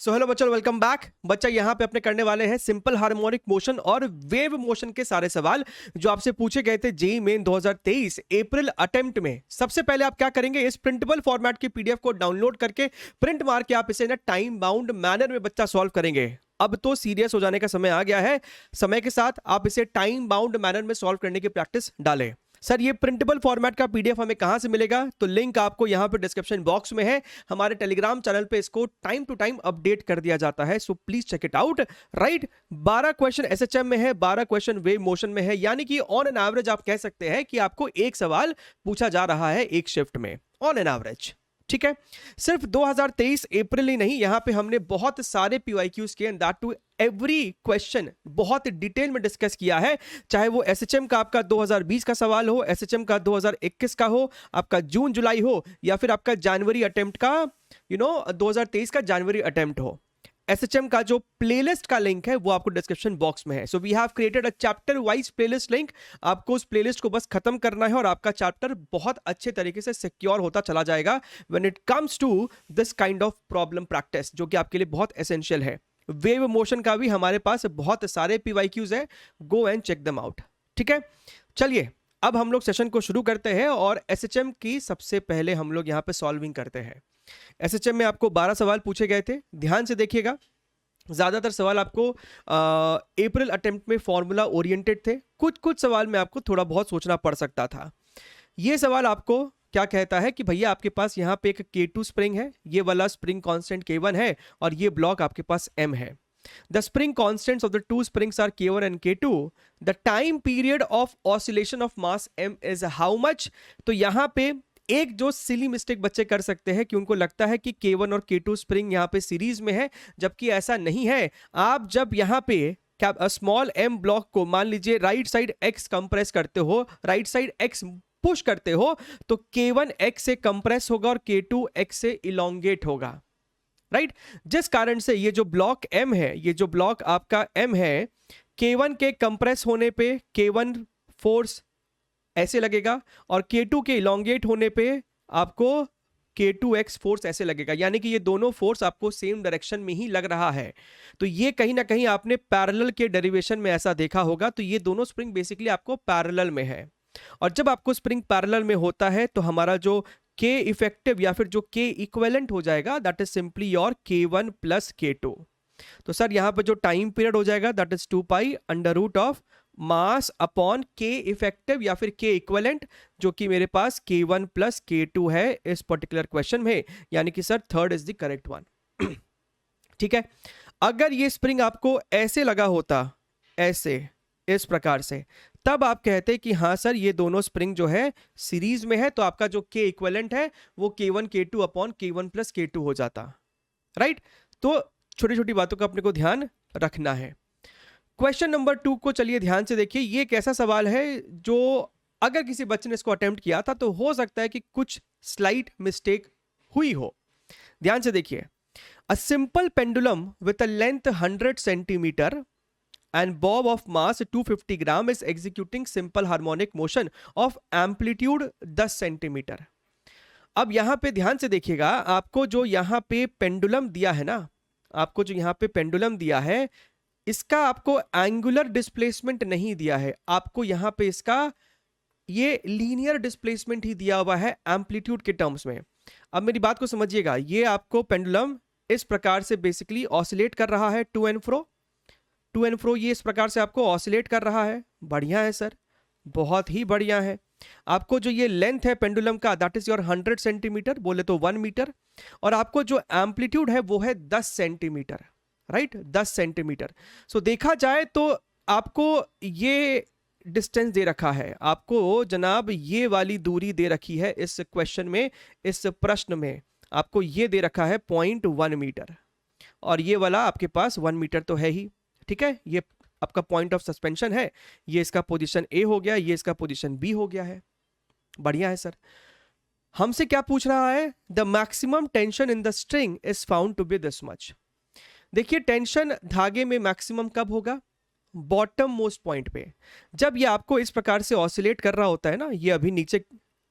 So hello बच्चों, welcome back. बच्चा यहाँ पे अपने करने वाले हैं सिंपल हार्मोनिक मोशन और वेव मोशन के सारे सवाल जो आपसे पूछे गए थे जेईई मेन 2023 अप्रैल अटेम्प्ट में। सबसे पहले आप क्या करेंगे, इस प्रिंटेबल फॉर्मेट की पीडीएफ को डाउनलोड करके प्रिंट मार के आप इसे ना टाइम बाउंड मैनर में बच्चा सॉल्व करेंगे। अब तो सीरियस हो जाने का समय आ गया है। समय के साथ आप इसे टाइम बाउंड मैनर में सॉल्व करने की प्रैक्टिस डालें। सर ये प्रिंटेबल फॉर्मेट का पीडीएफ हमें कहां से मिलेगा? तो लिंक आपको यहां पे डिस्क्रिप्शन बॉक्स में है। हमारे टेलीग्राम चैनल पे इसको टाइम टू टाइम अपडेट कर दिया जाता है, so please check it out. Right, 12 question SHM में है, 12 क्वेश्चन वेव मोशन में है, यानी कि ऑन एन एवरेज आप कह सकते हैं कि आपको एक सवाल पूछा जा रहा है एक शिफ्ट में, ऑन एन एवरेज। ठीक है, सिर्फ 2023 अप्रैल ही नहीं, यहां पे हमने बहुत सारे पीवाईक्यूज किए and that to every question बहुत डिटेल में डिस्कस किया है। चाहे वो एसएचएम का आपका 2020 का सवाल हो, एसएचएम का 2021 का हो, आपका जून जुलाई हो, या फिर आपका जनवरी अटेम्प्ट का 2023 का जनवरी अटेम्प्ट हो। एसएचएम का जो प्लेलिस्ट का लिंक है वो आपको डिस्क्रिप्शन बॉक्स में है। So we have created a chapter wise playlist link. आपको उस प्लेलिस्ट को बस खत्म करना है और आपका चैप्टर बहुत अच्छे तरीके से सिक्योर होता चला जाएगा when it comes to this kind of problem practice, जो कि आपके लिए बहुत एसेंशियल है। वेव मोशन का भी हमारे पास बहुत सारे पीवाईक्यूज है, go and check them out. ठीक है, चलिए अब हम लोग सेशन को शुरू करते हैं और एसएचएम की सबसे पहले हम लोग यहाँ पे सॉल्विंग करते हैं। एसएचएम में आपको 12 सवाल पूछे गए थे, ध्यान से देखिएगा। ज्यादातर सवाल आपको अप्रैल अटेम्प्ट में फॉर्मूला ओरिएंटेड थे, कुछ कुछ सवाल में आपको थोड़ा बहुत सोचना पड़ सकता था। ये सवाल आपको क्या कहता है कि भैया आपके पास यहाँ पे एक K2 स्प्रिंग है, ये वाला स्प्रिंग कांस्टेंट K1 है और ये ब्लॉक आपके पास M है। The spring constants of the two springs are K1 and K2. The time period of oscillation of mass M is how much? तो यहाँ पे एक जो सिली मिस्टेक बच्चे कर सकते हैं कि उनको लगता है कि K1 और K2 स्प्रिंग यहाँ पे सीरीज में है, जबकि ऐसा नहीं है। आप जब यहाँ पे क्या स्मॉल m ब्लॉक को मान लीजिए राइट साइड x कंप्रेस करते हो, राइट साइड x पुश करते हो, तो K1 x से कंप्रेस होगा और K2 x से इलोंगेट होगा। राइट, जिस कारण से ये जो ब्लॉक M है, ये जो ब्लॉक आपका M है, K1 के कंप्रेस होने पे K1 फोर्स ऐसे लगेगा और K2 के इलोंगेट होने पे आपको K2x फोर्स ऐसे लगेगा, यानी कि ये दोनों फोर्स आपको सेम डायरेक्शन में ही लग रहा है। तो ये कहीं ना कहीं आपने पैरेलल के डेरिवेशन में ऐसा देखा होगा। तो ये दोनों स्प्रिंग बेसिकली आपको पैरेलल में है, और जब आपको स्प्रिंग पैरेलल में होता है तो हमारा जो K इफेक्टिव या फिर जो K इक्विवेलेंट हो जाएगा that is simply your K1 plus K2। तो सर यहां पर जो टाइम पीरियड हो जाएगा that is 2 pi under root of mass upon K effective या फिर K इक्विवेलेंट, जो कि मेरे पास K1 प्लस K2 है इस पर्टिकुलर क्वेश्चन में, यानी कि sir third is the correct one. ठीक है, अगर ये स्प्रिंग आपको ऐसे लगा होता, ऐसे इस प्रकार से, तब आप कहते कि हाँ सर ये दोनों स्प्रिंग जो है सीरीज में है, तो आपका जो K इक्विवेलेंट है वो K1 K2 upon K1 plus K2 हो जाता। राइट, तो छोटी छोटी बातों का अपने को ध्यान रखना है। क्वेश्चन नंबर 2 को चलिए ध्यान से देखिए। ये एक ऐसा सवाल है जो अगर किसी बच्चे ने इसको अटेम्प्ट किया था तो हो सकता है कि कुछ स्लाइट मिस्टेक हुई हो। ध्यान से देखिए, a simple pendulum with a length 100 centimetre and bob of mass 250 gram is executing simple harmonic motion of amplitude 10 centimetre. अब यहां पे ध्यान से देखिएगा, आपको जो यहां पे पेंडुलम दिया है ना, आपको जो यहां पे पेंडुलम दिया है, इसका आपको एंगुलर डिस्प्लेसमेंट नहीं दिया है, आपको यहां पे इसका ये लीनियर डिस्प्लेसमेंट ही दिया हुआ है एम्पलीट्यूड के टर्म्स में। अब मेरी बात को समझिएगा, ये आपको पेंडुलम इस प्रकार से बेसिकली ऑसिलेट कर रहा है टू एंड फ्रो, ये इस प्रकार से आपको ऑसिलेट कर रहा है। बढ़िया है सर, बहुत ही बढ़िया है। आपको जो ये लेंथ है पेंडुलम का दैट इज योर 100 सेंटीमीटर, बोले तो 1 मीटर, और आपको जो एम्पलीट्यूड है वो है 10 सेंटीमीटर। Right, 10 centimetre. सो देखा जाए तो आपको ये डिस्टेंस दे रखा है, आपको जनाब ये वाली दूरी दे रखी है इस क्वेश्चन में, इस प्रश्न में आपको ये दे रखा है 0.1 मीटर, और ये वाला आपके पास 1 मीटर तो है ही। ठीक है, ये आपका पॉइंट ऑफ सस्पेंशन है, ये इसका पोजीशन ए हो गया, ये इसका पोजीशन बी हो गया है। बढ़िया है सर। हमसे क्या पूछ रहा है? The maximum tension in the string is found to be this much. देखिए, टेंशन धागे में मैक्सिमम कब होगा? बॉटम मोस्ट पॉइंट पे। जब ये आपको इस प्रकार से ऑसिलेट कर रहा होता है ना, ये अभी नीचे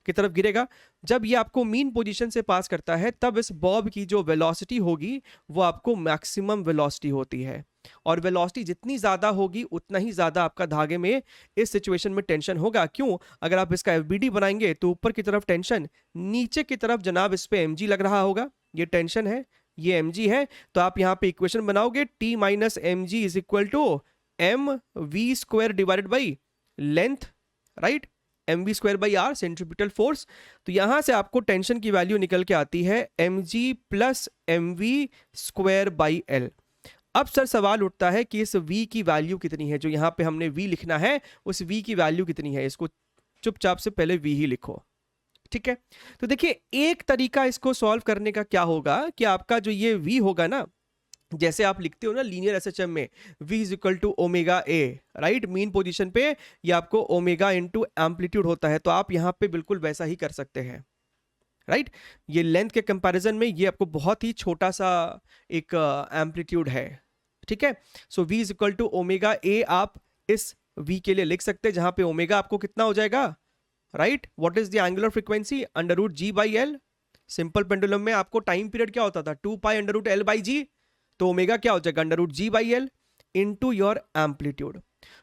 की तरफ गिरेगा। जब ये आपको मीन पोजीशन से पास करता है तब इस बॉब की जो वेलोसिटी होगी वो आपको मैक्सिमम वेलोसिटी होती है, और वेलोसिटी जितनी ज़्यादा होगी उतना ही ज़्यादा आपका धागे में इस सिचुएशन में टेंशन होगा। क्यों? अगर आप इसका एफबीडी बनाएंगे तो ऊपर की तरफ टेंशन, नीचे की तरफ जनाब इस पे mg लग रहा होगा, ये टेंशन है, ये mg है। तो आप यहाँ पे इक्वेशन बनाओगे T minus M G is equal to M V square divided by length, right, M V square by R centripetal force. तो यहां से आपको टेंशन की वैल्यू निकल के आती है mg plus M V square by L. अब सर सवाल उठता है कि इस v की वैल्यू कितनी है, जो यहां पे हमने v लिखना है उस v की वैल्यू कितनी है, इसको चुपचाप से पहले v ही लिखो, ठीक है। तो देखिए एक तरीका इसको सॉल्व करने का क्या होगा कि आपका जो ये v होगा ना, जैसे आप लिखते हो ना लीनियर एसएचएम में v is equal to omega A, right, mean position पे ये आपको ओमेगा इनटू एम्पलीट्यूड होता है, तो आप यहां पे बिल्कुल वैसा ही कर सकते हैं, राइट। ये लेंथ के कंपैरिजन में ये आपको बहुत ही छोटा सा एक एम्पलीट्यूड है, ठीक है। So v is equal to omega A आप इस v के लिए लिख सकते हैं, जहां पे ओमेगा आपको कितना हो जाएगा, right, what is the angular frequency under root G by L. Simple pendulum में आपको टाइम पीरियड क्या होता था, 2 pi under root L by G, तो ओमेगा क्या हो जाएगा under root G by L into your amplitude.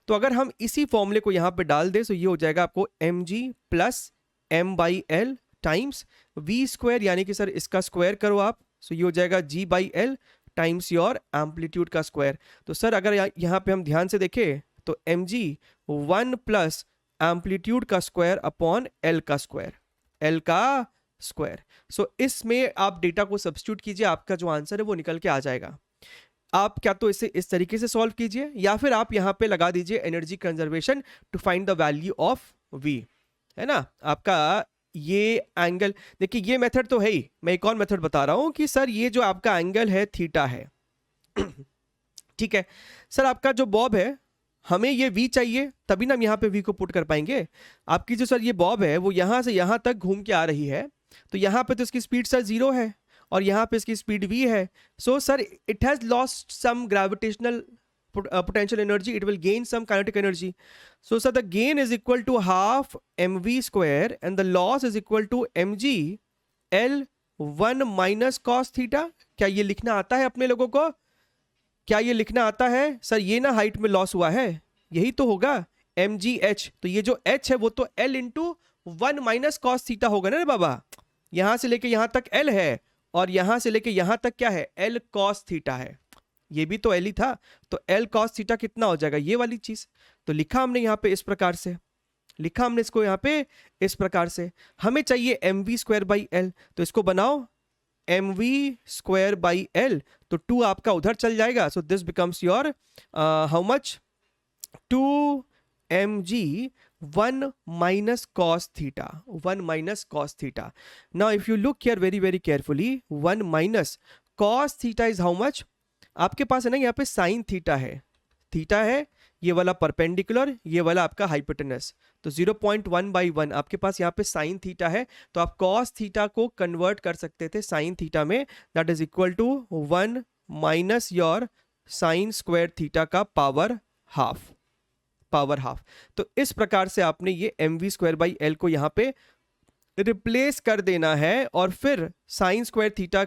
तो अगर हम इसी फॉर्मूले को यहां पे डाल दें तो ये हो जाएगा आपको M G plus M by L times V square, यानी कि सर इसका स्क्वायर करो आप, सो ये हो जाएगा G by L times your amplitude का स्क्वायर। तो सर अगर यहाँ पे हम ध्यान से देखें तो एम जी 1 प्लस एम्पलीट्यूड का स्क्वायर अपॉन एल का स्क्वायर, एल का स्क्वायर। सो इसमें आप डेटा को सब्स्टिट्यूट कीजिए, आपका जो आंसर है वो निकल के आ जाएगा। आप क्या तो इसे इस तरीके से सॉल्व कीजिए, या फिर आप यहां पे लगा दीजिए energy conservation to find the value of v, है ना। आपका ये एंगल देखिए, ये मेथड तो है ही, मैं एक और मेथड बता रहा हूं कि सर ये जो आपका एंगल है थीटा है ठीक है सर, आपका जो बॉब है हमें ये v चाहिए तभी ना हम यहाँ पे v को पुट कर पाएंगे। आपकी जो सर ये बॉब है वो यहां से यहां तक घूम के आ रही है, तो यहां पे तो इसकी स्पीड सर 0 है और यहां पे इसकी स्पीड v है। So sir it has lost some gravitational potential energy, it will gain some kinetic energy. So sir the gain is equal to half mv square and the loss is equal to mg l 1 minus cos theta। क्या ये लिखना आता है अपने लोगों को, क्या ये लिखना आता है सर? ये ना हाइट में लॉस हुआ है, यही तो होगा mgh, तो ये जो h है वो तो l into 1 minus cos theta होगा ना रे बाबा। यहां से लेके यहां तक l है और यहां से लेके यहां तक क्या है, l cos थीटा है, ये भी तो l ही था, तो l cos थीटा कितना हो जाएगा, ये वाली चीज। तो लिखा हमने यहाँ पे इस प्रकार से, लिखा हमने इसको यहाँ पे इस प्रकार से। हमें चाहिए M V square by L, तो इसको बनाओ M V square by L, तो 2 आपका उधर चल जाएगा। So this becomes your how much, 2 mg 1 minus cos theta, 1 minus cos theta. Now if you look here very very carefully, 1 minus cos theta is how much? आपके पास है ना यहाँ पे साइन थीटा है, थीटा है ये वाला परपेंडिकुलर, ये वाला आपका हाइपोटेनस, तो 0.1 बाई 1 आपके पास यहाँ पे साइन थीटा है, तो आप कॉस थीटा को कन्वर्ट कर सकते थे साइन थीटा में, that is equal to 1 minus your sine square theta का पावर हाफ, पावर हाफ। तो इस प्रकार से आपने ये M V square by L को यहाँ पे रिप्लेस कर देना है, और फिर साइन स्क्वायर थीटा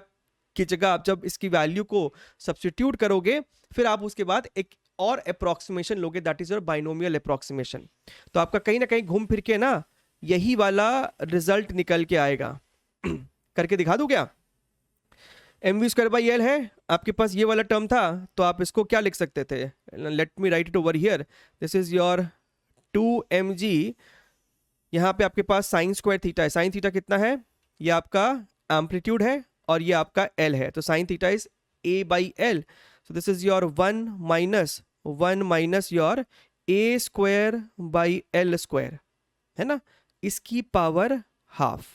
की जगह आप जब इसकी वैल्यू को सब्स्टिट्यूट करोगे फिर आप उसके बाद एक और अप्रोक्सीमेशन लोगे, that is your binomial approximation. तो आपका कहीं ना कहीं घूम फिर के ना यही वाला रिजल्ट निकल के आएगा करके दिखा दूं क्या? M V square by L है, आपके पास ये वाला टर्म था, तो आप इसको क्या लिख सकते थे, let me right it over here, this is your 2mg, यहाँ पे आपके पास साइन स्क्वायर थीटा है, साइन थीटा कितना है, ये आपका एम्पलीट्यूड है और ये आपका l है, तो sine theta is a by L, so this is your 1 minus your a square by L square, है ना, इसकी पावर हाफ।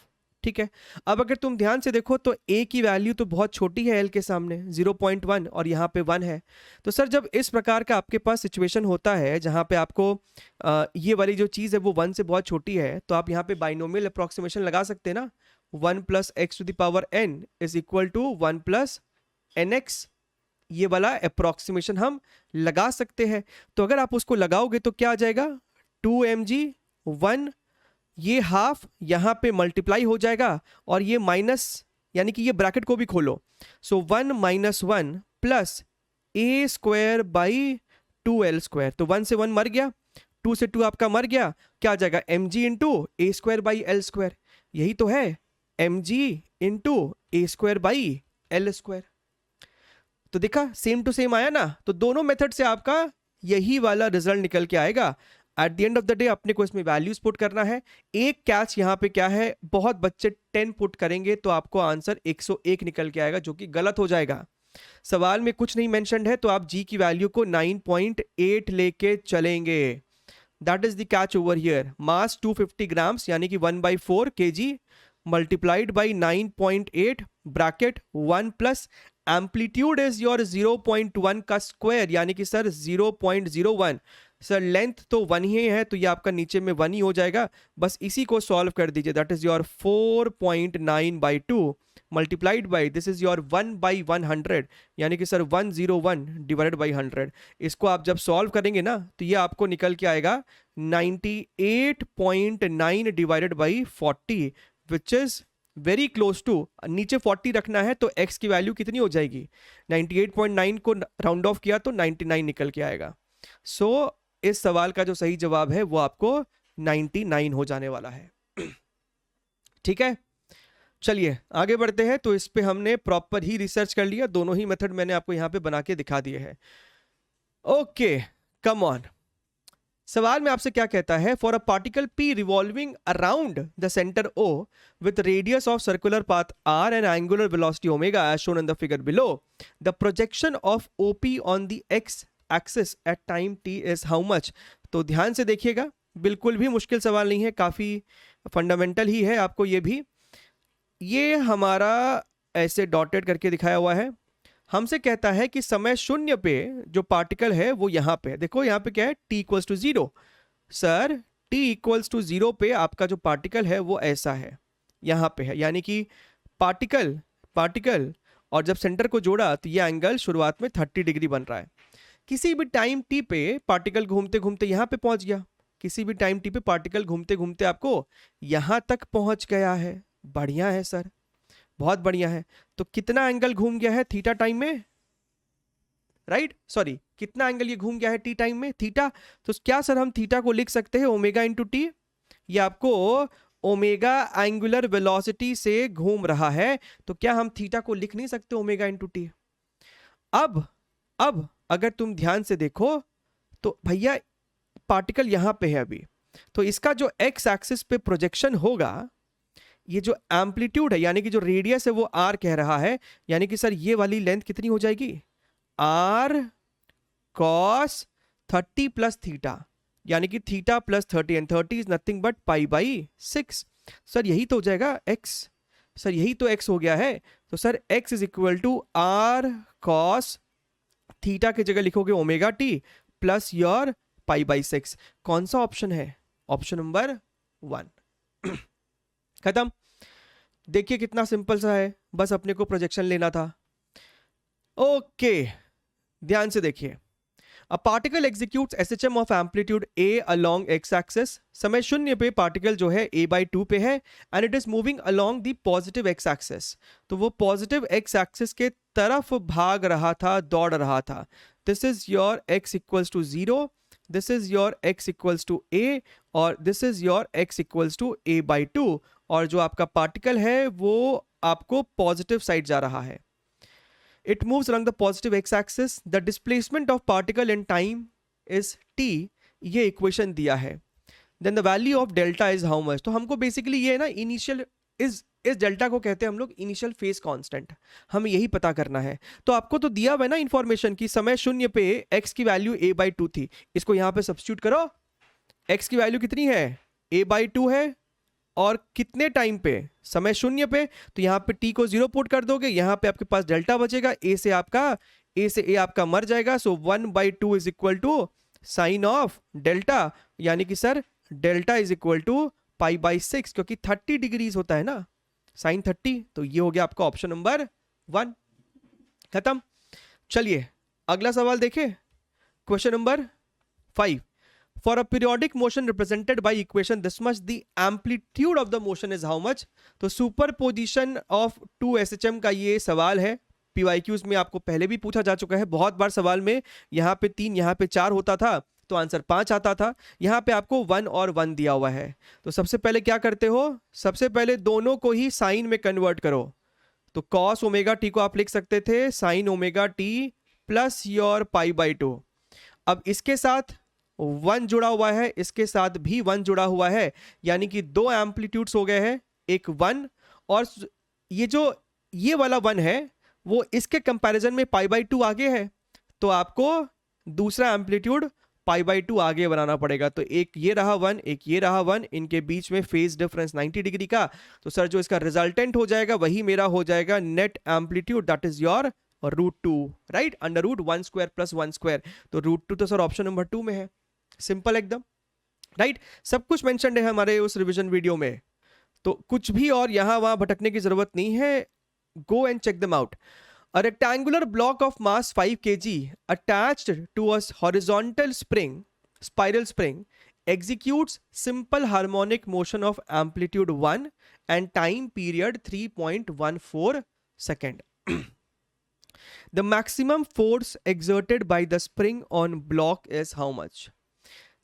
ठीक है, अब अगर तुम ध्यान से देखो तो a की वैल्यू तो बहुत छोटी है l के सामने 0.1 और यहाँ पे 1 है। तो सर जब इस प्रकार का आपके पास सिचुएशन होता है जहाँ पे आपको ये वाली जो चीज़ है वो 1 से बहुत छोटी है, तो आप यहाँ पे बाइनोमियल अप्रोक्सीमेशन लगा सकते हैं ना, 1 plus X to the power n is equal to 1 plus nx, ये वाला अप्रोक्सीमेशन हम लगा सकते हैं। तो अगर आप उसको लगाओगे तो क्या आ जाएगा, 2mg 1, ये हाफ यहाँ पे मल्टीप्लाई हो जाएगा और ये माइनस, यानी कि ये ब्रैकेट को भी खोलो। सो 1 - 1 plus A square by 2l²। तो 1 से 1 मर गया, 2 से 2 आपका मर गया, क्या आ जाएगा mg into A square by l²। यही तो है mg into A square by l²। तो देखा सेम टू सेम आया ना। तो दोनों मेथड से आपका यही वाला रिजल्ट निकल के आएगा। At the end of the day अपने को इसमें वैल्यूज पुट करना है। एक कैच यहाँ पे क्या है, बहुत बच्चे 10 पुट करेंगे तो आपको आंसर 101 निकल के आएगा, जो कि गलत हो जाएगा। सवाल में कुछ नहीं मेंशन्ड है, तो आप जी की वैल्यू को 9.8 लेके चलेंगे। That is the catch over here. Mass 250 grams यानी कि 1/4 kg multiplied by 9.8 bracket 1 plus amplitude is your 0.1 का स्क्वायर, यानी कि सर 0.01। सर लेंथ तो 1 ही है, तो ये आपका नीचे में 1 ही हो जाएगा। बस इसी को सॉल्व कर दीजिए। That is your 4.9/2 multiplied by this is your 1/100, यानी कि सर 101 डिवाइडेड बाई 100। इसको आप जब सॉल्व करेंगे ना तो ये आपको निकल के आएगा 98.9 divided by 40, which is very close to. नीचे 40 रखना है तो x की वैल्यू कितनी हो जाएगी, 98.9 को राउंड ऑफ किया तो 99 निकल के आएगा। सो इस सवाल का जो सही जवाब है वो आपको 99 हो जाने वाला है। ठीक है, चलिए आगे बढ़ते हैं। तो इस पे हमने प्रॉपर ही रिसर्च कर लिया, दोनों ही मेथड मैंने आपको यहां पे बना के दिखा दिए हैं। Okay come on. सवाल में आपसे क्या कहता है, for a particle P revolving around the centre O with radius of circular path R and angular velocity omega as shown in the figure below, the projection of OP on the x axis at time t is how much. तो ध्यान से देखिएगा, बिल्कुल भी मुश्किल सवाल नहीं है, काफी फंडामेंटल ही है। आपको ये भी, ये हमारा ऐसे डॉटेड करके दिखाया हुआ है। हमसे कहता है कि समय शून्य पे जो पार्टिकल है वो यहाँ पे, देखो यहाँ पे क्या है, t equals to 0। Sir t equals to 0 पे आपका जो पार्टिकल है वो ऐसा है, यहाँ पे है, यानी कि पार्टिकल और जब सेंटर को जोड़ा तो ये एंगल शुरुआत में 30 डिग्री बन रहा है। किसी भी टाइम t पे पार्टिकल घूमते घूमते यहाँ पे पहुंच गया, किसी भी टाइम t पे पार्टिकल घूमते घूमते आपको यहाँ तक पहुंच गया है। बढ़िया है सर, बहुत बढ़िया है। तो कितना एंगल घूम गया है थीटा टाइम में, राइट सॉरी कितना एंगल ये घूम गया है टी टाइम में, थीटा। तो क्या सर हम थीटा को लिख सकते हैं ओमेगा इंटू टी, ये आपको ओमेगा एंगुलर वेलोसिटी से घूम रहा है, तो क्या हम थीटा को लिख नहीं सकते ओमेगा इंटू टी। अब अगर तुम ध्यान से देखो तो भैया पार्टिकल यहां पे है अभी, तो इसका जो एक्स एक्सिस पे प्रोजेक्शन होगा, ये जो एम्पलीट्यूड है यानी कि जो रेडियस है वो r कह रहा है, यानी कि सर ये वाली लेंथ कितनी हो जाएगी, r cos 30 प्लस थीटा, यानी कि theta plus 30 and 30 is nothing but π/6। Sir यही तो हो जाएगा x, सर यही तो x हो गया है। तो sir x is equal to r cos theta की जगह लिखोगे ओमेगा t प्लस योर π/6। कौन सा ऑप्शन है, ऑप्शन नंबर 1। खत्म। देखिए कितना सिंपल सा है, बस अपने को प्रोजेक्शन लेना था। ओके ध्यान से देखिए, a particle executes SHM of amplitude a along x axis. समय शून्य पे पार्टिकल जो है a/2 पे है and it is moving along the positive x axis, तो वो पॉजिटिव x एक्सिस के तरफ भाग रहा था, दौड़ रहा था। This is your x equals to 0, this is your x equals to a और this is your x equals to a/2, और जो आपका पार्टिकल है वो आपको पॉजिटिव साइड जा रहा है। It moves along the positive x-axis. The displacement of particle in time is t. ये इक्वेशन दिया है। Then the value of delta is how much. तो हमको बेसिकली ये है ना, इनिशियल इस डेल्टा को कहते हैं हम लोग इनिशियल फेज कांस्टेंट, हमें यही पता करना है। तो आपको तो दिया हुआ है ना इंफॉर्मेशन की समय शून्य पे x की वैल्यू a/2 थी, इसको यहां पे सब्स्टिट्यूट करो। x की वैल्यू कितनी है, a/2 है, और कितने टाइम पे, समय शून्य पे, तो यहां पे t को 0 पुट कर दोगे, यहां पे आपके पास डेल्टा बचेगा, a से a आपका मर जाएगा। So 1/2 is equal to sine of delta, यानी कि sir delta is equal to π/6, क्योंकि 30 डिग्रीज होता है ना साइन 30। तो ये हो गया आपका ऑप्शन नंबर 1। खत्म। चलिए अगला सवाल देखें, question number 5। For a periodic motion represented by equation this much the amplitude of the motion is how much. तो सुपर पोजिशन ऑफ 2 SHM का ये सवाल है, PYQs में आपको पहले भी पूछा जा चुका है बहुत बार सवाल में। यहाँ पे 3 यहाँ पे 4 होता था तो आंसर 5 आता था, यहाँ पे आपको 1 और 1 दिया हुआ है। तो सबसे पहले क्या करते हो, सबसे पहले दोनों को ही साइन में कन्वर्ट करो। तो cos ओमेगा टी को आप लिख सकते थे sin omega T plus your π/2। अब इसके साथ 1 जुड़ा हुआ है, इसके साथ भी 1 जुड़ा हुआ है, यानी कि 2 एम्पलीट्यूड्स हो गए हैं, एक 1 और ये जो ये वाला 1 है वो इसके कंपैरिजन में π/2 आगे है, तो आपको दूसरा एम्पलीट्यूड π/2 आगे बनाना पड़ेगा। तो एक ये रहा 1, एक ये रहा 1, इनके बीच में फेज डिफरेंस 90 डिग्री का। तो सर जो इसका रिजल्टेंट हो जाएगा वही मेरा हो जाएगा net amplitude, that is your √2, right, √1² + 1²। तो √2 तो सर ऑप्शन नंबर 2 में है, सिंपल एकदम, राइट। सब कुछ मेंशन्ड है हमारे उस रिवीजन वीडियो में, तो कुछ भी और यहां वहां भटकने की जरूरत नहीं है। Go and check them out. A rectangular block of mass 5 kg attached to a horizontal spring, spiral spring, executes simple harmonic motion of amplitude 1 and time period 3.14 second. The maximum force exerted by the spring on block is how much?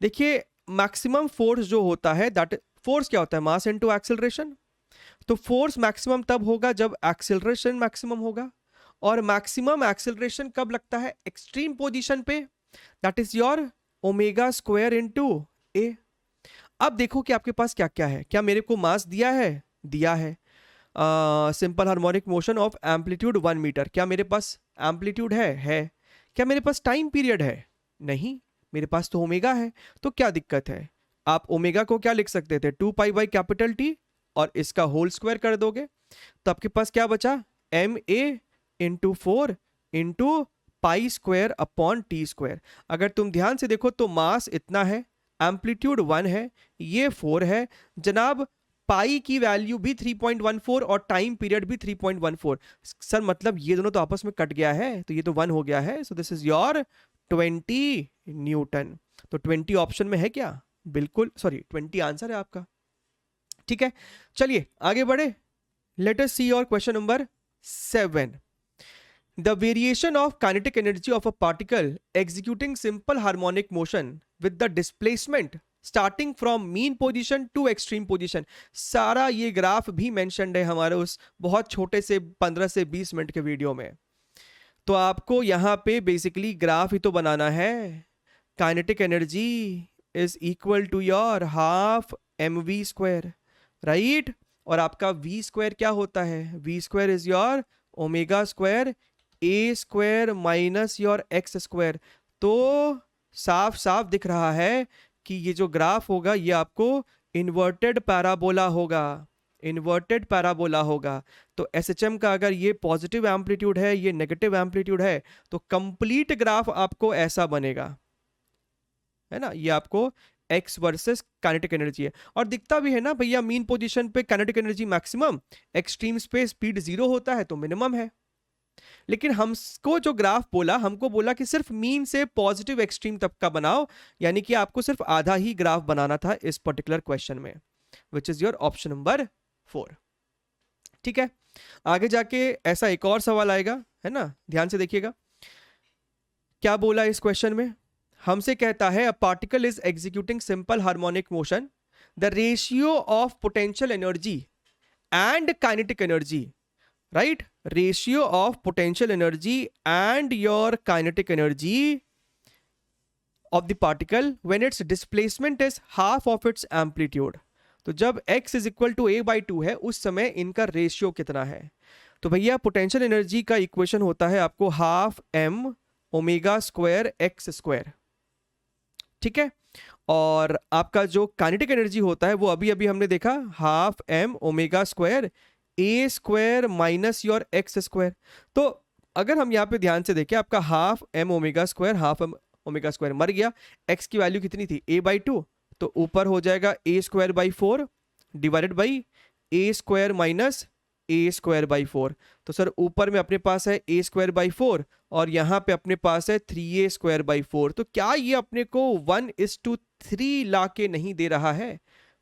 देखिए maximum force जो होता है, that force क्या होता है, mass into acceleration. तो force maximum तब होगा जब एक्सेलरेशन मैक्सिमम होगा, और मैक्सिमम एक्सेलरेशन कब लगता है, एक्सट्रीम पोजीशन पे, that is your ω² into a। अब देखो कि आपके पास क्या क्या है, क्या मेरे को मास दिया है, दिया है, simple harmonic motion of amplitude 1 metre, क्या मेरे पास एम्पलीट्यूड है। क्या मेरे पास टाइम पीरियड है, नहीं, मेरे पास तो ओमेगा है। तो क्या दिक्कत है, आप ओमेगा को क्या लिख सकते थे, 2π/T और इसका होल स्क्वायर कर दोगे, तो आपके पास क्या बचा, ma इंटू 4 इंटू π²/T²। अगर तुम ध्यान से देखो तो मास इतना है, एम्पलीट्यूड 1 है, ये 4 है जनाब, पाई की वैल्यू भी 3.14 और टाइम पीरियड भी 3.14। सर मतलब ये दोनों तो आपस में कट गया है, तो ये तो 1 हो गया है। So this is your 20 Newton. तो 20 ऑप्शन में है क्या, बिल्कुल, सॉरी 20 आंसर है आपका, ठीक है। चलिए आगे बढ़े, let us see your question number 7। The variation of kinetic energy of a particle executing simple harmonic motion with the displacement starting from mean position to extreme position। सारा ये ग्राफ भी मेंशन्ड है हमारे उस बहुत छोटे से 15 से 20 मिनट के वीडियो में। तो आपको यहाँ पे बेसिकली ग्राफ ही तो बनाना है। Kinetic energy is equal to your half mv², right, और आपका v² क्या होता है, v² is your ω² a² minus your x²। तो साफ साफ दिख रहा है कि ये जो ग्राफ होगा ये आपको इन्वर्टेड पैराबोला होगा, इन्वर्टेड पैराबोला होगा। तो SHM का अगर ये पॉजिटिव एम्पलीट्यूड है, ये नेगेटिव एम्पलीट्यूड है, तो कंप्लीट ग्राफ आपको ऐसा बनेगा, है ना। ये आपको x वर्सेस काइनेटिक एनर्जी है, और दिखता भी है ना भैया, मीन पोजीशन पे काइनेटिक एनर्जी मैक्सिमम, एक्सट्रीम पे स्पीड 0 होता है तो मिनिमम है। लेकिन हमको जो ग्राफ बोला, हमको बोला कि सिर्फ मीन से पॉजिटिव एक्सट्रीम तक का बनाओ, यानी कि आपको सिर्फ आधा ही ग्राफ बनाना था इस पर्टिकुलर क्वेश्चन में, which is your option number 4, ठीक है। आगे जाके ऐसा एक और सवाल आएगा, है ना, ध्यान से देखिएगा क्या बोला इस क्वेश्चन में। हमसे कहता है a particle is executing simple harmonic motion, the ratio of potential energy and kinetic energy, right, ratio of potential energy and your kinetic energy of the particle when its displacement is half of its amplitude। तो जब x is equal to a/2 है उस समय इनका ratio कितना है। तो भैया पोटेंशियल एनर्जी का इक्वेशन होता है आपको हाफ m ω² x², ठीक है, और आपका जो काइनेटिक एनर्जी होता है वो अभी अभी हमने देखा half m ω² a² minus your x²। तो अगर हम यहाँ पे ध्यान से देखें, आपका हाफ m ω², हाफ m ω² मर गया, x की वैल्यू कितनी थी a/2, तो ऊपर हो जाएगा a² / 4 divided by a² minus A square by 4। तो सर ऊपर में अपने पास है ए स्क्वायर बाई 4 और यहाँ पे अपने पास है 3a स्क्वायर बाई 4। तो क्या ये अपने को 1:3 ला के नहीं दे रहा है?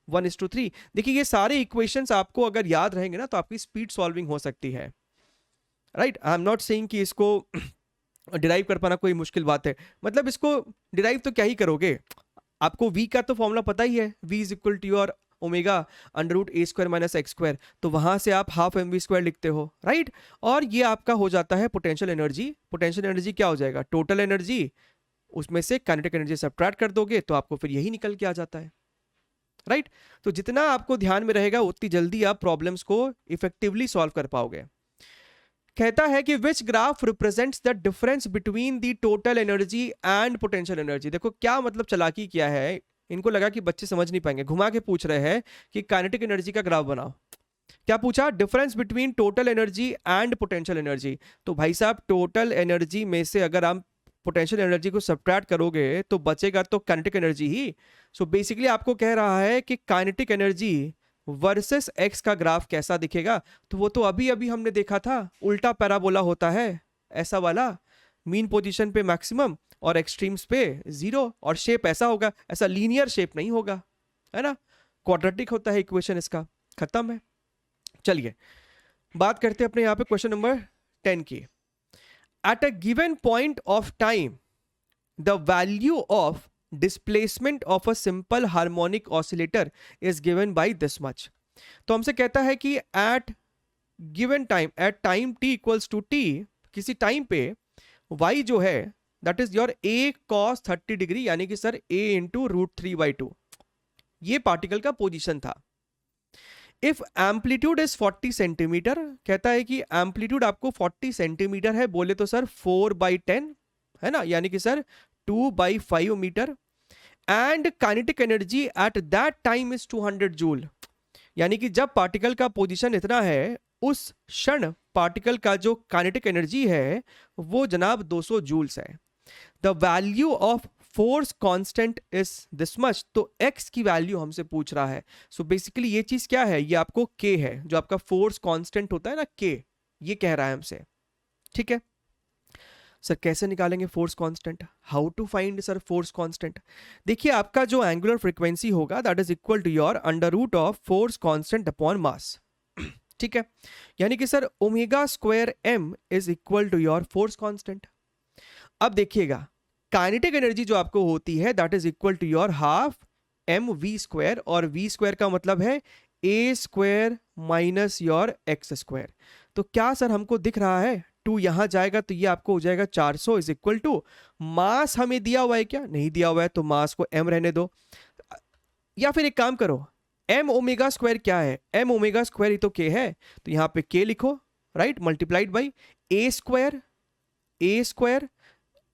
1:3। देखिए ये सारे इक्वेशंस आपको अगर याद रहेंगे ना तो आपकी स्पीड सॉल्विंग हो सकती है, right. I am not saying कि इसको डिराइव कर पाना कोई मुश्किल बात है, मतलब इसको डिराइव तो क्या ही करोगे, आपको v का तो फॉर्मूला पता ही है, v is equal to your omega under root A square minus x square. तो वहां से आप हाफ एम वी स्क्वायर लिखते हो, राइट। और ये आपका हो जाता है पोटेंशियल एनर्जी। पोटेंशियल एनर्जी क्या हो जाएगा? टोटल एनर्जी, उसमें से काइनेटिक एनर्जी सब्ट्रैक्ट कर दोगे तो आपको फिर यही निकल के आ जाता है, राइट। तो जितना आपको ध्यान में रहेगा उतनी जल्दी आप प्रॉब्लम्स को इफेक्टिवली सॉल्व कर पाओगे। कहता है कि which graph represents the difference between the total energy and potential energy. देखो क्या मतलब चालाकी किया है, इनको लगा कि बच्चे समझ नहीं पाएंगे, घुमा के पूछ रहे हैं कि काइनेटिक एनर्जी का ग्राफ बनाओ। क्या पूछा? Difference between total energy and potential energy. तो भाई साहब टोटल एनर्जी में से अगर आप पोटेंशियल एनर्जी को सब्ट्रैक्ट करोगे तो बचेगा तो काइनेटिक एनर्जी ही। सो बेसिकली आपको कह रहा है कि काइनेटिक एनर्जी वर्सेस एक्स का ग्राफ कैसा दिखेगा। तो वो तो अभी अभी हमने देखा था, उल्टा पैराबोला होता है ऐसा वाला, मीन पोजीशन पे मैक्सिमम और एक्सट्रीम्स पे जीरो, और शेप ऐसा होगा, ऐसा लीनियर शेप नहीं होगा, है ना, क्वाड्रेटिक होता है इक्वेशन इसका। खत्म है। चलिए बात करते हैं अपने यहाँ पे क्वेश्चन नंबर 10 की। At a given point of time the value of displacement of a simple harmonic oscillator is given by this much. तो हमसे कहता है कि at given time, at time t equals to t, किसी time पे y जो है that is your a cos 30 degree, यानी कि सर a इंटू रूट 3/2, ये पार्टिकल का पोजीशन था। इफ एम्पलीट्यूड इज 40 सेंटीमीटर, कहता है कि एम्पलीट्यूड आपको 40 सेंटीमीटर है, बोले तो सर 4/10 है ना, यानी कि sir 2/5 metre. And kinetic energy at that time is 200 joule, यानी कि जब पार्टिकल का पोजीशन इतना है उस क्षण पार्टिकल का जो काइनेटिक एनर्जी है वो जनाब 200 जूल्स है। The value of force constant is this much. तो x की वैल्यू हमसे पूछ रहा है। सो बेसिकली ये चीज क्या है, ये आपको k है, जो आपका फोर्स कांस्टेंट होता है ना k, ये कह रहा है हमसे, ठीक है। सर कैसे निकालेंगे force constant, how to find sir force constant? देखिए आपका जो एंगुलर फ्रीक्वेंसी होगा that is equal to your under root of force constant upon mass, ठीक है। यानी कि sir omega square m is equal to your force constant. अब देखिएगा काइनेटिक एनर्जी जो आपको होती है that is equal to your half M V square, और वी स्क्वायर का मतलब है A square minus your x square. तो क्या सर हमको दिख रहा है 2 यहां जाएगा तो ये आपको हो जाएगा 400 इज इक्वल टू, मास हमें दिया हुआ है क्या? नहीं दिया हुआ है, तो मास को m रहने दो। या फिर एक काम करो, m ओमेगा स्क्वायर क्या है? m ओमेगा स्क्वायर ही तो k है, तो यहां पे k लिखो, right, multiplied by a square,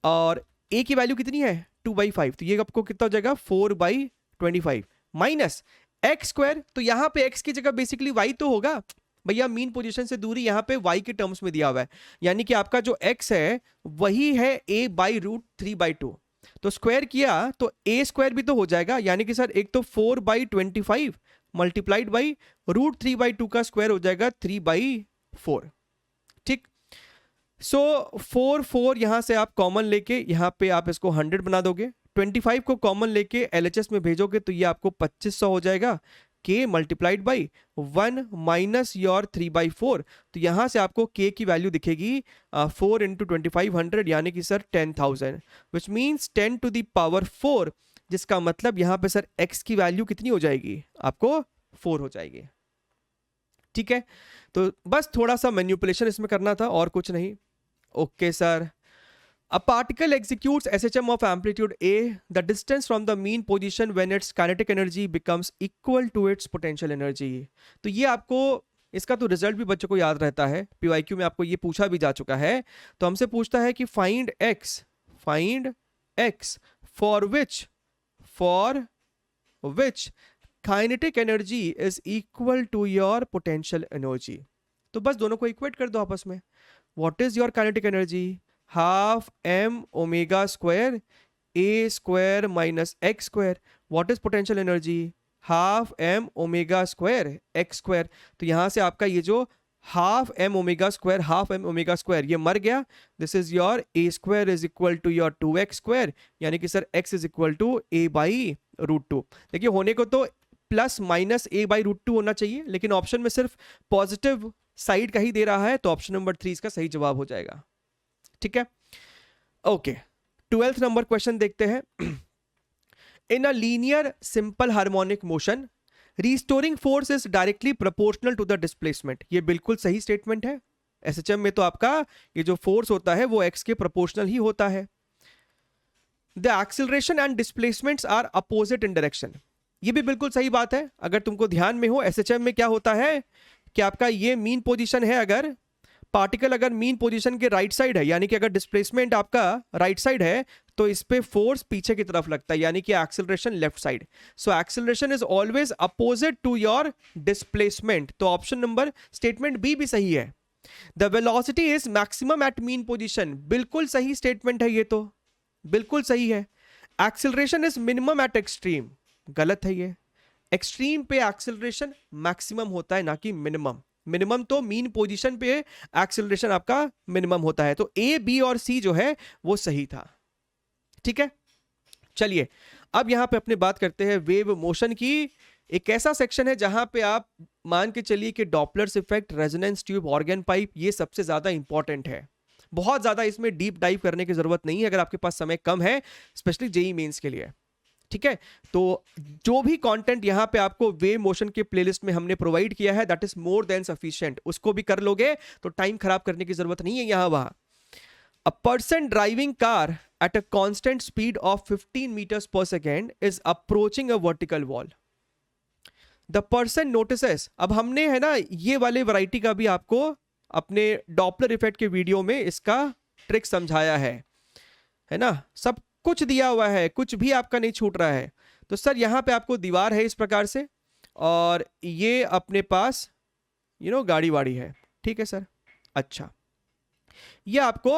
और a की वैल्यू कितनी है 2/5, तो ये आपको कितना हो जाएगा 4/25 माइनस एक्स स्क्वायर। तो यहां पे x की जगह बेसिकली y तो होगा भैया, मीन पोजीशन से दूरी यहां पे y के टर्म्स में दिया हुआ है, यानी कि आपका जो x है वही है a बाई रूट 3/2। तो स्क्वायर किया तो a स्क्वायर भी तो हो जाएगा, यानी कि सर एक तो 4/25 मल्टीप्लाइड बाई रूट 3/2 का स्क्वायर हो जाएगा 3/4, ठीक। सो 4 यहां से आप कॉमन लेके यहां पे आप इसको 100 बना दोगे, 25 को कॉमन लेके LHS में भेजोगे तो ये आपको 2500 हो जाएगा, k multiplied by 1 minus your 3/4। तो यहां से आपको k की वैल्यू दिखेगी 4 इंटू 2500, यानी कि sir 10,000, which means 10 to the power 4, जिसका मतलब यहां पे सर x की वैल्यू कितनी हो जाएगी, आपको 4 हो जाएगी, ठीक है। तो बस थोड़ा सा मैन्युपुलेशन इसमें करना था और कुछ नहीं। Okay sir. A particle executes SHM of amplitude A. The distance from the mean position when its kinetic energy becomes equal to its potential energy. तो ये आपको इसका तो रिजल्ट भी बच्चों को याद रहता है, PYQ में आपको ये पूछा भी जा चुका है। तो हमसे पूछता है कि find x for which kinetic energy is equal to your potential energy. तो बस दोनों को इक्वेट कर दो आपस में। What is your kinetic energy? Half m omega square a square minus x square. What is potential energy? Half m omega square x square. तो यहां से आपका ये जो half m omega square, half m omega square ये मर गया, this is your a square is equal to your 2x square, यानी कि sir x is equal to a by root two. देखिए होने को तो plus minus a by root to होना चाहिए, लेकिन ऑप्शन में सिर्फ पॉजिटिव साइड का ही दे रहा है, तो ऑप्शन नंबर 3 इसका सही जवाब हो जाएगा। ठीक है, ओके 12th नंबर क्वेश्चन देखते हैं। In a linear simple harmonic motion restoring force is directly proportional to the displacement. ये बिल्कुल सही स्टेटमेंट है। एसएचएम में तो आपका ये जो फोर्स होता है वो एक्स के प्रोपोर्शनल ही होता है। The acceleration and displacements are opposite in direction. ये भी बिल्कुल सही बात है। अगर तुमको ध्यान में हो, एसएचएम में क्या होता है कि आपका ये मीन पोजीशन है, अगर पार्टिकल अगर मीन पोजीशन के राइट साइड है, यानी कि अगर डिस्प्लेसमेंट आपका राइट साइड है, तो इस पे फोर्स पीछे की तरफ लगता है, यानी कि acceleration left side. So acceleration is always opposite to your displacement. तो ऑप्शन नंबर स्टेटमेंट बी भी सही है। The velocity is maximum at mean position, बिल्कुल सही स्टेटमेंट है, ये तो बिल्कुल सही है। Acceleration is minimum at extreme, गलत है ये। एक्सट्रीम पे एक्सेलरेशन मैक्सिमम होता है, ना कि मिनिमम। मिनिमम तो मीन पोजीशन पे एक्सेलरेशन आपका मिनिमम होता है। तो ए, बी और सी जो है वो सही था। ठीक है, चलिए अब यहां पे अपने बात करते हैं वेव मोशन की। एक ऐसा सेक्शन है जहां पे आप मान के चलिए कि Doppler's effect, resonance tube, organ pipe, ये सबसे ज्यादा इंपॉर्टेंट है। बहुत ज्यादा इसमें डीप डाइव करने की जरूरत नहीं है अगर आपके पास समय कम है, स्पेशली जेई मेंस के लिए। ठीक है, तो जो भी कंटेंट यहां पे आपको वेव मोशन के प्लेलिस्ट में हमने प्रोवाइड किया है, that is more than sufficient. उसको भी कर लोगे तो टाइम खराब करने की जरूरत नहीं है यहां वहां। A person driving car at a constant speed of 15 metres per second is approaching a vertical wall. The person notices, अब हमने है ना ये वाले वैरायटी का भी आपको अपने डॉपलर इफेक्ट के वीडियो में इसका ट्रिक समझाया है ना, सब कुछ दिया हुआ है, कुछ भी आपका नहीं छूट रहा है। तो सर यहां पे आपको दीवार है इस प्रकार से, और ये अपने पास गाड़ी वाड़ी है। ठीक है सर, अच्छा ये आपको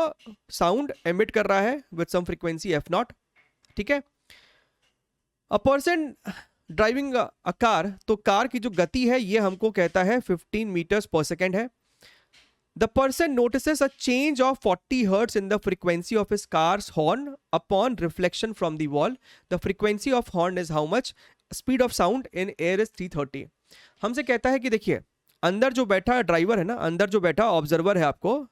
साउंड एमिट कर रहा है with some frequency F naught. ठीक है, a person driving a car, तो कार की जो गति है ये हमको कहता है 15 मीटर्स पर सेकेंड है। The person notices a change of 40 hertz in the frequency of his car's horn upon reflection from the wall. The frequency of horn is how much? Speed of sound in air is 330. हमसे कहता है कि देखिए अंदर जो बैठा driver है ना, अंदर जो बैठा ऑब्जर्वर है, आपको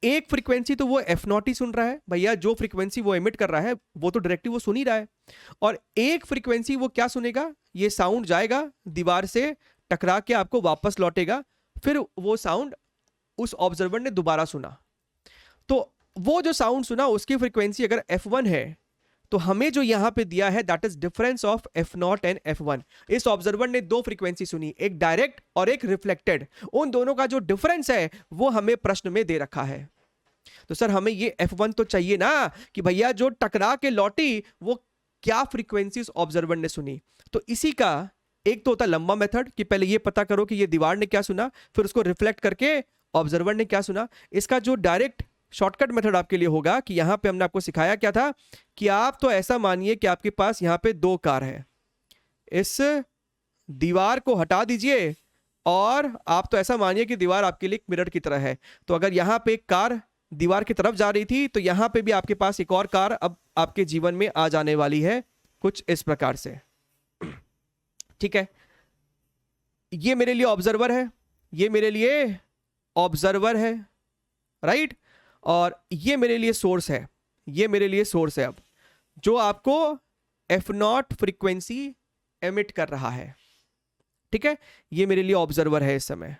एक फ्रीक्वेंसी तो वो एफ नॉट ही सुन रहा है भैया, जो फ्रीक्वेंसी वो एमिट कर रहा है वो तो डायरेक्टली वो सुन ही रहा है। और एक फ्रीक्वेंसी वो क्या सुनेगा, ये साउंड जाएगा दीवार से टकरा के आपको वापस लौटेगा, फिर वो साउंड उस ऑब्जर्वर ने दोबारा सुना। तो वो जो साउंड सुना उसकी फ्रीक्वेंसी अगर f1 है, तो हमें जो यहां पे दिया है that is difference of f0 and f1। इस ऑब्जर्वर ने दो फ्रीक्वेंसी सुनी, एक डायरेक्ट और एक रिफ्लेक्टेड। उन दोनों का जो डिफरेंस है वो हमें प्रश्न में दे रखा है। तो सर हमें ये f1 तो चाहिए ना, कि भैया जो टकरा के लौटी वो क्या फ्रीक्वेंसी उस ऑब्जर्वर ने सुनी। तो इसी का एक तो होता लंबा मेथड कि पहले ये पता करो कि ये दीवार ने क्या सुना, फिर उसको रिफ्लेक्ट करके ऑब्जर्वर ने क्या सुना। इसका जो डायरेक्ट शॉर्टकट मेथड आपके लिए होगा कि यहां पे हमने आपको सिखाया क्या था कि आप तो ऐसा मानिए कि आपके पास यहां पे दो कार है, इस दीवार को हटा दीजिए और आप तो ऐसा मानिए कि दीवार आपके लिए एक मिरर की तरह है। तो अगर यहां पे एक कार दीवार की तरफ जा रही थी, तो यहां पे भी आपके पास एक और कार अब आपके जीवन में आ जाने वाली है, कुछ इस प्रकार से। ठीक है, ये मेरे लिए ऑब्जर्वर है, ये मेरे लिए ऑब्जर्वर है, राइट, और ये मेरे लिए सोर्स है, ये मेरे लिए सोर्स है अब जो आपको f0 फ्रीक्वेंसी एमिट कर रहा है। ठीक है, ये मेरे लिए ऑब्जर्वर है इस समय,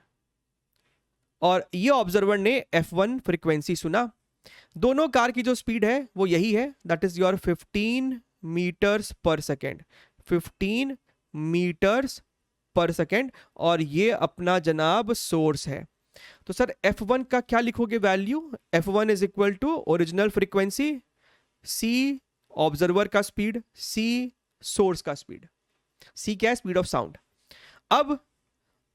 और ये ऑब्जर्वर ने f1 फ्रीक्वेंसी सुना। दोनों कार की जो स्पीड है वो यही है, that is your 15 metres per second, 15 metres per second, और ये अपना जनाब सोर्स है। तो सर f1 का क्या लिखोगे value, f1 is equal to original frequency, c observer का स्पीड, c सोर्स का स्पीड। c क्या है, स्पीड ऑफ साउंड। अब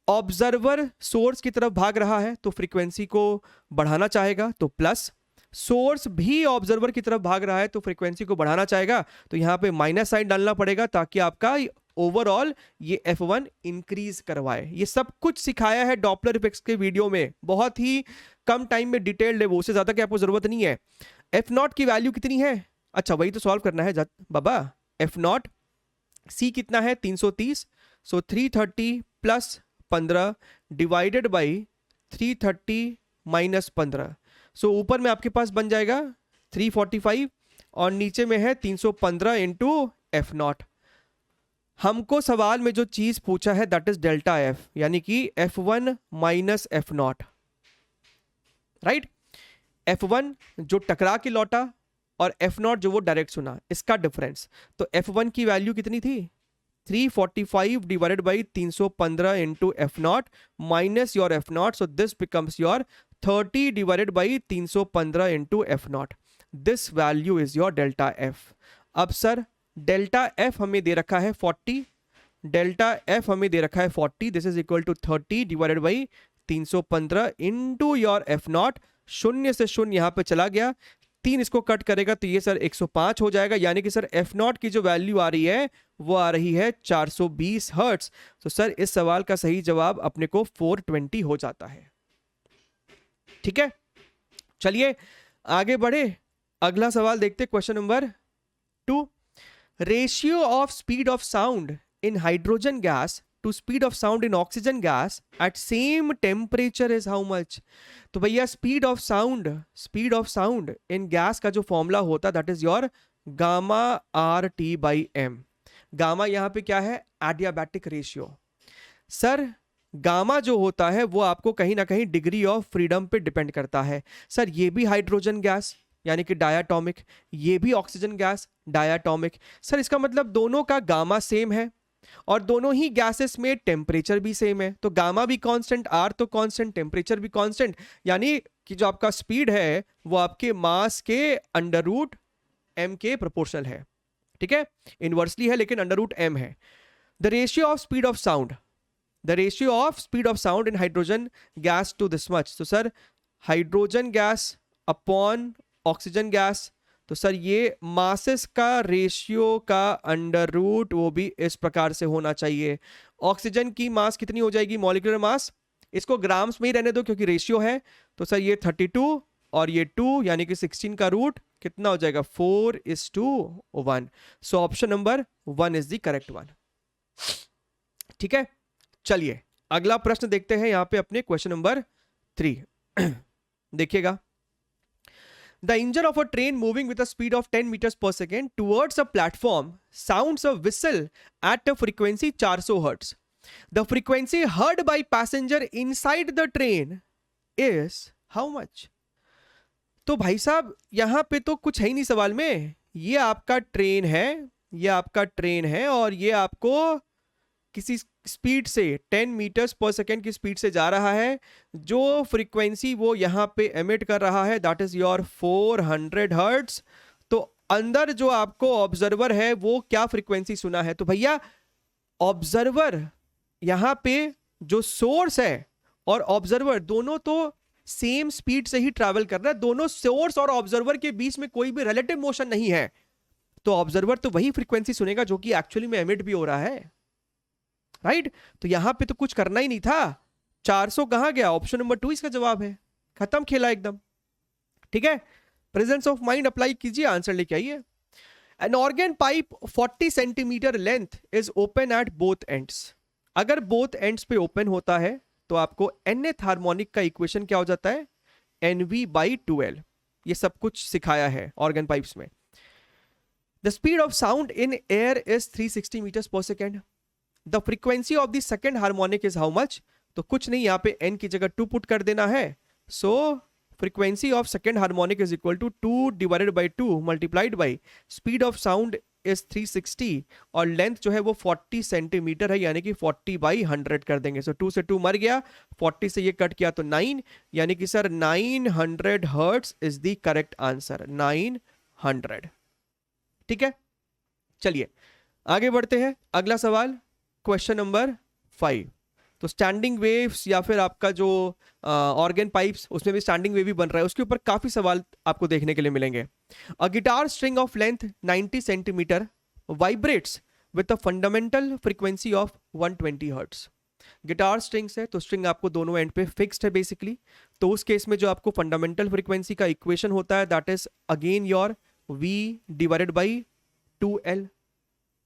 ऑब्जर्वर सोर्स की तरफ भाग रहा है तो फ्रीक्वेंसी को बढ़ाना चाहेगा, तो प्लस, सोर्स भी ऑब्जर्वर की तरफ भाग रहा है तो फ्रीक्वेंसी को बढ़ाना चाहेगा, तो यहां पे माइनस साइन डालना पड़ेगा ताकि आपका ओवरऑल ये F1 इंक्रीज करवाए। ये सब कुछ सिखाया है डॉपलर इफेक्ट्स के वीडियो में, बहुत ही कम टाइम में डिटेल्ड है वो, उससे ज्यादा की आपको जरूरत नहीं है। F0 की वैल्यू कितनी है, अच्छा वही तो सॉल्व करना है बाबा। F0 C कितना है 330, सो 330 प्लस 15 डिवाइडेड बाई 330 माइनस 15, सो ऊपर में आपके पास बन जाएगा 345 और नीचे में है 315 इंटू F0। हमको सवाल में जो चीज पूछा है दैट इज डेल्टा F, यानी कि F1 minus F0, right. F1 जो टकरा के लौटा और F0 जो वो डायरेक्ट सुना, इसका डिफरेंस। तो F1 की वैल्यू कितनी थी 345 divided by 315 into F0 minus your F0, so this becomes your 30 divided by 315 into F0, this value is your delta F। अब सर डेल्टा F हमें दे रखा है 40, डेल्टा F हमें दे रखा है 40, this is equal to 30 divided by 315 into your F0, शून्य से शून्य यहां पे चला गया, 3 इसको कट करेगा तो ये सर 105 हो जाएगा, यानी कि सर F0 की जो वैल्यू आ रही है वो आ रही है 420 हर्ट्ज। तो सर इस सवाल का सही जवाब अपने को 420 हो जाता है। ठीक है, चलिए आगे बढ़े, अगला सवाल देखते, question number 2। Ratio of speed of sound in hydrogen gas to speed of sound in oxygen gas at same temperature is how much. तो भैया speed of sound in gas का जो फॉर्मूला होता that is your gamma RT by M। Gamma यहां पे क्या है, adiabatic ratio. Sir gamma जो होता है वो आपको कहीं ना कहीं डिग्री ऑफ फ्रीडम पे डिपेंड करता है। सर ये भी हाइड्रोजन गैस यानी कि डायटोमिक, ये भी ऑक्सीजन गैस डायटोमिक। सर इसका मतलब दोनों का गामा सेम है और दोनों ही गैसेस में टेम्परेचर भी सेम है, तो गामा भी कांस्टेंट, R तो कांस्टेंट, टेम्परेचर भी कांस्टेंट, यानी कि जो आपका स्पीड है वो आपके मास के अंडर रूट M के प्रोपोर्शनल है। ठीक है, इनवर्सली है लेकिन अंडर रूट M है। The ratio of speed of sound in hydrogen gas to this much. तो sir hydrogen gas upon oxygen gas, तो सर ये मासेस का रेशियो का अंडर रूट वो भी इस प्रकार से होना चाहिए। ऑक्सीजन की मास कितनी हो जाएगी, मॉलिक्यूलर मास, इसको ग्राम्स में ही रहने दो क्योंकि रेशियो है, तो सर ये 32 और ये 2 यानी कि 16 का रूट कितना हो जाएगा 4:1। So option number 1 is the correct one. ठीक है, चलिए अगला प्रश्न देखते हैं यहां पे अपने क्वेश्चन नंबर 3। देखिएगा, the engine of a train moving with a speed of 10 meters per second towards a platform sounds a whistle at a frequency 400 hertz. The frequency heard by passenger inside the train is how much? तो भाई साहब यहां पे तो कुछ है ही नहीं सवाल में, ये आपका ट्रेन है और ये आपको किसी स्पीड से 10 मीटर्स पर सेकेंड की स्पीड से जा रहा है, जो फ्रीक्वेंसी वो यहां पे एमिट कर रहा है दैट इज योर 400 हर्ट्ज। तो अंदर जो आपको ऑब्जर्वर है वो क्या फ्रीक्वेंसी सुना है, तो भैया ऑब्जर्वर यहां पे जो सोर्स है और ऑब्जर्वर दोनों तो सेम स्पीड से ही ट्रैवल कर रहा है, दोनों सोर्स और ऑब्जर्वर के बीच में कोई भी रिलेटिव मोशन नहीं है, तो ऑब्जर्वर तो वही फ्रीक्वेंसी सुनेगा जो कि एक्चुअली में एमिट भी हो रहा है, राइट। तो यहां पे तो कुछ करना ही नहीं था, 400 कहां गया, ऑप्शन नंबर 2 इसका जवाब है, खत्म खेला एकदम। ठीक है, प्रेजेंस ऑफ माइंड अप्लाई कीजिए, आंसर लेके आइए। An organ pipe 40 centimetre length is open at both ends. अगर बोथ एंड्स पे ओपन होता है तो आपको nth हार्मोनिक का इक्वेशन क्या हो जाता है, NV/2L। ये सब कुछ सिखाया है ऑर्गन पाइप्स में। The speed of sound in air is 360 metres per second. The frequency of the second harmonic is how much, तो कुछ नहीं, यहां पे n की जगह 2 पुट कर देना है। So frequency of second harmonic is equal to 2 divided by 2 multiplied by speed of sound is 360 और लेंथ जो है वो 40 सेंटीमीटर है, यानी कि 40/100 कर देंगे। सो 2 से 2 मर गया, 40 से ये कट किया तो 9, यानी कि sir 900 hertz is the correct answer, 900। ठीक है, चलिए आगे बढ़ते हैं, अगला सवाल क्वेश्चन नंबर 5। तो स्टैंडिंग वेव्स या फिर आपका जो ऑर्गन पाइप्स उसमें भी स्टैंडिंग वेव भी बन रहा है, उसके ऊपर काफी सवाल आपको देखने के लिए मिलेंगे। A guitar string of length 90 centimeter vibrates with a fundamental frequency of 120 hertz. Guitar strings है तो स्ट्रिंग आपको दोनों एंड पे फिक्स्ड है बेसिकली, तो उस केस में जो आपको फंडामेंटल फ्रीक्वेंसी का इक्वेशन होता है that is again your v divided by 2l,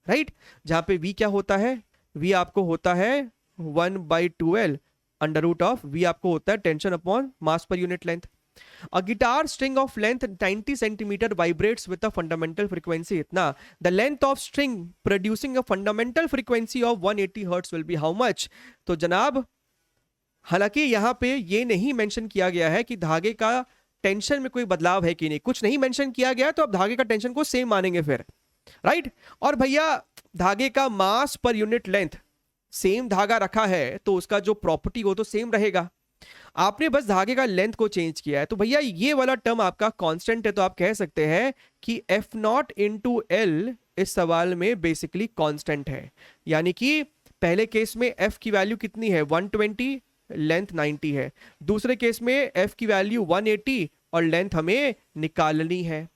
right, जहां पे v क्या होता है, v आपको होता है 1/2l, under root of v आपको होता है tension upon mass per unit length. A guitar string of length 90 centimeter vibrates with a fundamental frequency इतना, the length of string producing a fundamental frequency of 180 hertz will be how much। तो जनाब हालांकि यहाँ पे ये नहीं mention किया गया है कि धागे का टेंशन में कोई बदलाव है कि नहीं, कुछ नहीं मेंशन किया गया, तो अब धागे का टेंशन को सेम मानेंगे फिर, राइट। और भैया धागे का मास पर यूनिट लेंथ सेम धागा रखा है तो उसका जो प्रॉपर्टी वो तो सेम रहेगा, आपने बस धागे का लेंथ को चेंज किया है। तो भैया ये वाला टर्म आपका कांस्टेंट है, तो आप कह सकते हैं कि एफ नॉट इंटू एल इस सवाल में बेसिकली कांस्टेंट है, यानी कि पहले केस में एफ की वैल्यू कितनी है 120, लेंथ 90 है, दूसरे केस में एफ की वैल्यू 180 और लेंथ हमें निकालनी है,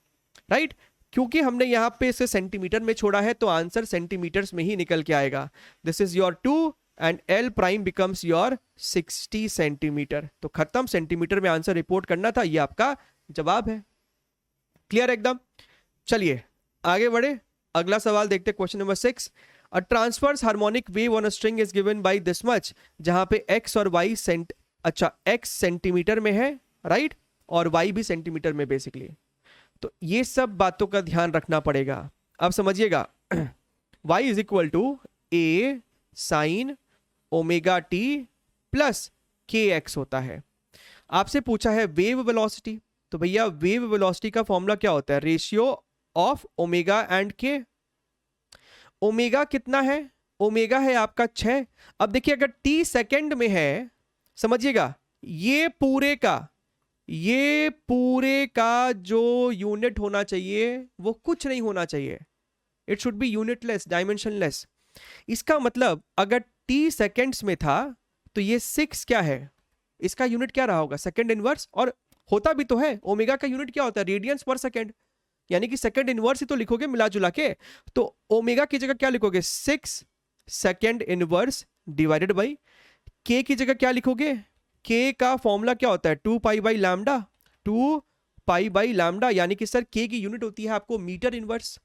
राइट। क्योंकि हमने यहां पे इसे सेंटीमीटर में छोड़ा है तो आंसर सेंटीमीटर्स में ही निकल के आएगा। This is your 2 and L prime becomes your 60 centimetre. तो खत्म, सेंटीमीटर में आंसर रिपोर्ट करना था, ये आपका जवाब है। क्लियर एकदम। चलिए आगे बढ़े, अगला सवाल देखते हैं, question number 6। A transverse harmonic wave on a string is given by this much, जहां पे x और y x सेंटीमीटर में है, राइट, और y भी सेंटीमीटर में बेसिकली। तो ये सब बातों का ध्यान रखना पड़ेगा। अब समझिएगा, y is equal to a sine omega T plus k x होता है। आपसे पूछा है वेव वेलोसिटी, तो भैया वेव वेलोसिटी का फॉर्मूला क्या होता है, रेशियो ऑफ ओमेगा एंड के। ओमेगा कितना है, ओमेगा है आपका 6। अब देखिए अगर टी सेकंड में है, समझिएगा ये पूरे का जो यूनिट होना चाहिए वो कुछ नहीं होना चाहिए, it should be unitless, dimensionless. इसका मतलब अगर टी सेकेंड्स में था तो ये 6 क्या है, इसका यूनिट क्या रहा होगा, सेकेंड इनवर्स, और होता भी तो है ओमेगा का यूनिट क्या होता है, रेडियंस पर सेकेंड, यानी कि सेकेंड इनवर्स ही तो लिखोगे मिला जुला के। तो ओमेगा की जगह क्या लिखोगे, 6 सेकेंड इनवर्स डिवाइडेड बाई के की जगह क्या लिखोगे, के का फॉर्मूला क्या होता है 2 pi by lambda, 2 pi by lambda, यानी कि सर के की यूनिट होती है आपको मीटर इनवर्स।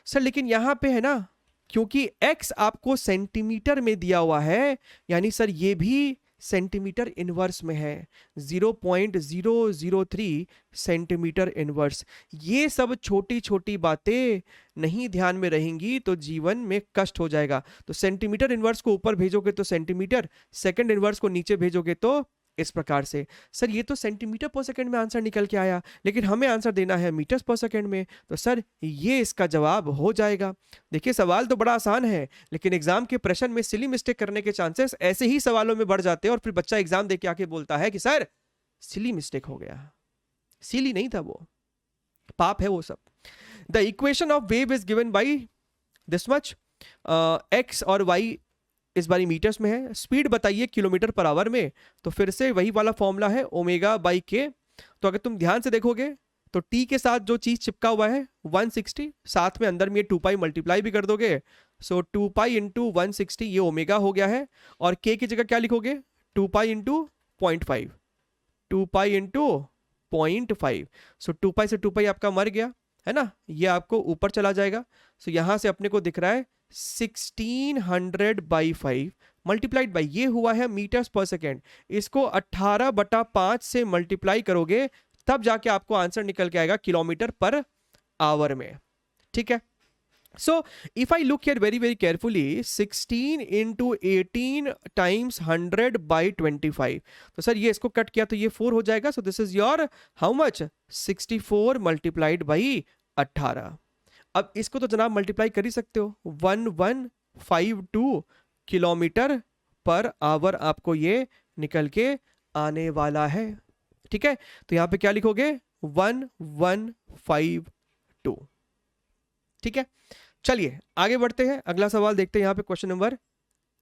सर लेकिन यहां पे है ना, क्योंकि x आपको सेंटीमीटर में दिया हुआ है, यानी सर ये भी सेंटीमीटर इनवर्स में है, 0.003 सेंटीमीटर इनवर्स। ये सब छोटी छोटी बातें नहीं ध्यान में रहेंगी तो जीवन में कष्ट हो जाएगा। तो सेंटीमीटर इनवर्स को ऊपर भेजोगे तो सेंटीमीटर, सेकंड इनवर्स को नीचे भेजोगे तो इस प्रकार से। सर ये तो सेंटीमीटर पर सेकंड में आंसर निकल के आया, लेकिन हमें आंसर देना है मीटर्स पर सेकंड में, तो सर ये इसका जवाब हो जाएगा। देखिए सवाल तो बड़ा आसान है, लेकिन एग्जाम के प्रश्न में सिली मिस्टेक करने के चांसेस ऐसे ही सवालों में बढ़ जाते हैं, और फिर बच्चा एग्जाम देके आके बोलता है कि सर सिली मिस्टेक हो गया। सिली नहीं था वो, पाप है वो सब। The equation of wave is given by this much, x और वाई इस बारी मीटर्स में है, स्पीड बताइए किलोमीटर पर आवर में, तो फिर से वही वाला फॉर्मूला है ओमेगा बाई के। तो अगर तुम ध्यान से देखोगे तो टी के साथ जो चीज चिपका हुआ है 160, साथ में अंदर में 2 पाई मल्टीप्लाई भी कर दोगे, सो 2 पाई इंटू 160 ये ओमेगा हो गया है, और के की जगह क्या लिखोगे 2 पाई इंटू 0.5, 2 पाई इंटू 0.5, सो 2 पाई से 2 पाई आपका मर गया है ना, ये आपको ऊपर चला जाएगा। सो यहां से अपने को दिख रहा है 1600/5 मल्टीप्लाइड बाई, ये हुआ है मीटर्स पर सेकेंड, इसको 18/5 से मल्टीप्लाई करोगे तब जाके आपको आंसर निकल के आएगा किलोमीटर पर आवर में, ठीक है। So if I look here very very carefully, 16 into 18 times 100/25, तो सर ये इसको कट किया तो ये 4 हो जाएगा, so this is your how much 64 multiplied by 18। अब इसको तो जनाब मल्टीप्लाई कर ही सकते हो, 1152 किलोमीटर पर आवर आपको ये निकल के आने वाला है, ठीक है। तो यहां पे क्या लिखोगे 1152, ठीक है। चलिए आगे बढ़ते हैं, अगला सवाल देखते हैं यहां पे question number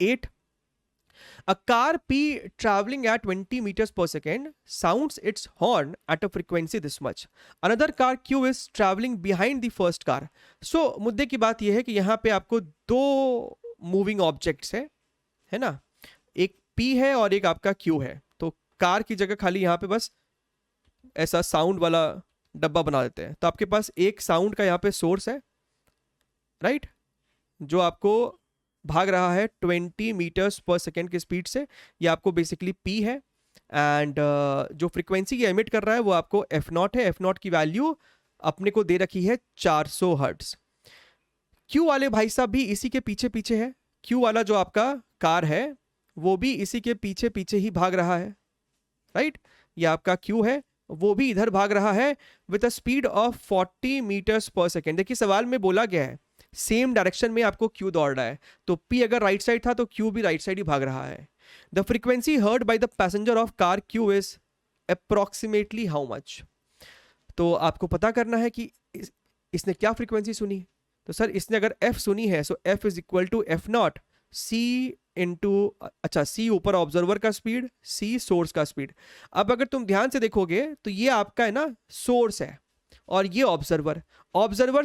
8। A car P traveling at 20 meters per second sounds its horn at a frequency this much. Another car Q is traveling behind the first car. So मुद्दे की बात यह है कि यहाँ पे आपको दो मूविंग ऑब्जेक्ट्स है ना, एक P है और एक आपका Q है। तो कार की जगह खाली यहाँ पे बस ऐसा साउंड वाला डब्बा बना देते हैं। तो आपके पास एक साउंड का यहाँ पे सोर्स है, राइट, जो आपको भाग रहा है 20 मीटर्स पर सेकेंड की स्पीड से। ये आपको बेसिकली P है, एंड जो फ्रीक्वेंसी ये एमिट कर रहा है वो आपको F0 है। F0 की वैल्यू अपने को दे रखी है 400 हर्ट्ज। Q वाले भाई साहब भी इसी के पीछे पीछे है। Q वाला जो आपका कार है वो भी इसी के पीछे पीछे ही भाग रहा है, राइट। ये आपका Q है, वो भी इधर भाग रहा है with a speed of 40 meters per second. देखिए सवाल में बोला गया है सेम डायरेक्शन में आपको Q दौड़ रहा है, तो P अगर राइट साइड था तो Q भी राइट साइड ही भाग रहा है। The frequency heard by the passenger of car Q is approximately how much. तो आपको पता करना है कि इसने क्या फ्रीक्वेंसी सुनी। तो सर इसने अगर F सुनी है, so F is equal to F0 C into, अच्छा C ऊपर ऑब्जर्वर का स्पीड, C सोर्स का स्पीड। अब अगर तुम ध्यान से देखोगे तो ये आपका है ना सोर्स है और ये ऑब्जर्वर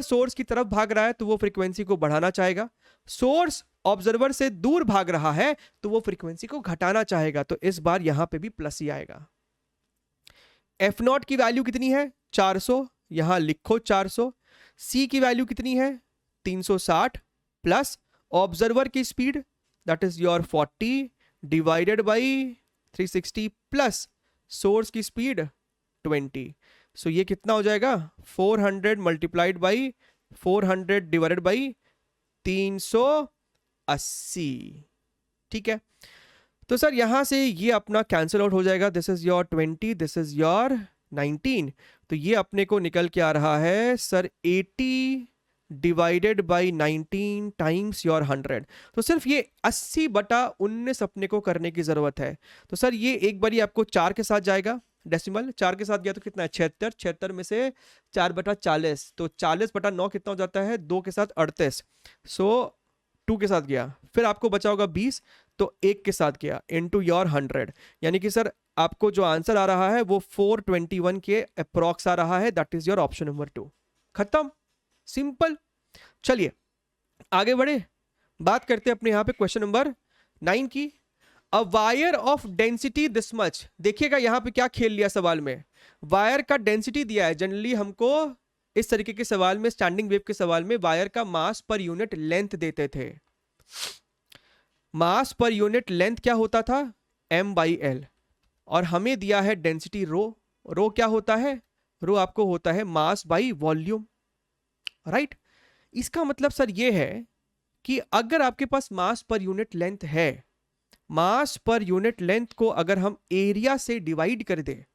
सोर्स की तरफ भाग रहा है तो वो फ्रीक्वेंसी को बढ़ाना चाहेगा। सोर्स ऑब्जर्वर से दूर भाग रहा है तो वो फ्रीक्वेंसी को घटाना चाहेगा। तो इस बार यहां पे भी प्लस ही आएगा। F0 की वैल्यू कितनी है 400, यहां लिखो 400। C की वैल्यू कितनी है 360 प्लस ऑब्जर्वर की speed that is your 40 divided by 360 plus source की स्पीड 20। सो ये कितना हो जाएगा 400 मल्टीप्लाइड बाई 400 डिवाइडेड बाई 380। ठीक है, तो सर यहां से ये अपना कैंसिल आउट हो जाएगा। This is your 20, this is your 19। तो ये अपने को निकल के आ रहा है sir 80 divided by 19 times your 100। तो सिर्फ ये 80/19 अपने को करने की जरूरत है। तो सर ये एक बारी आपको 4 के साथ जाएगा, डेसिमल 4 के साथ गया तो कितना है 76, 76 में से 4/40, तो 40/9 कितना हो जाता है 2 के साथ 38। सो 2 के साथ गया, फिर आपको बचा होगा 20, तो 1 के साथ गया इनटू योर 100। यानी कि सर आपको जो आंसर आ रहा है वो 421 के अप्रॉक्स आ रहा है। That is your option number 2। खत्म, सिंपल। चलिए आगे बढ़े, बात करते हैं अपने यहां पे क्वेश्चन नंबर 9 की। A wire of density this much. देखिएगा यहां पे क्या खेल लिया सवाल में, वायर का डेंसिटी दिया है। जनरली हमको इस तरीके के सवाल में, स्टैंडिंग वेव के सवाल में वायर का मास पर यूनिट लेंथ देते थे। मास पर यूनिट लेंथ क्या होता था m/l, और हमें दिया है डेंसिटी रो। रो क्या होता है, रो आपको होता है मास बाई वॉल्यूम, राइट। इसका मतलब सर ये है कि अगर आपके पास मास पर यूनिट लेंथ है, मास पर यूनिट लेंथ को अगर हम एरिया से डिवाइड कर दे,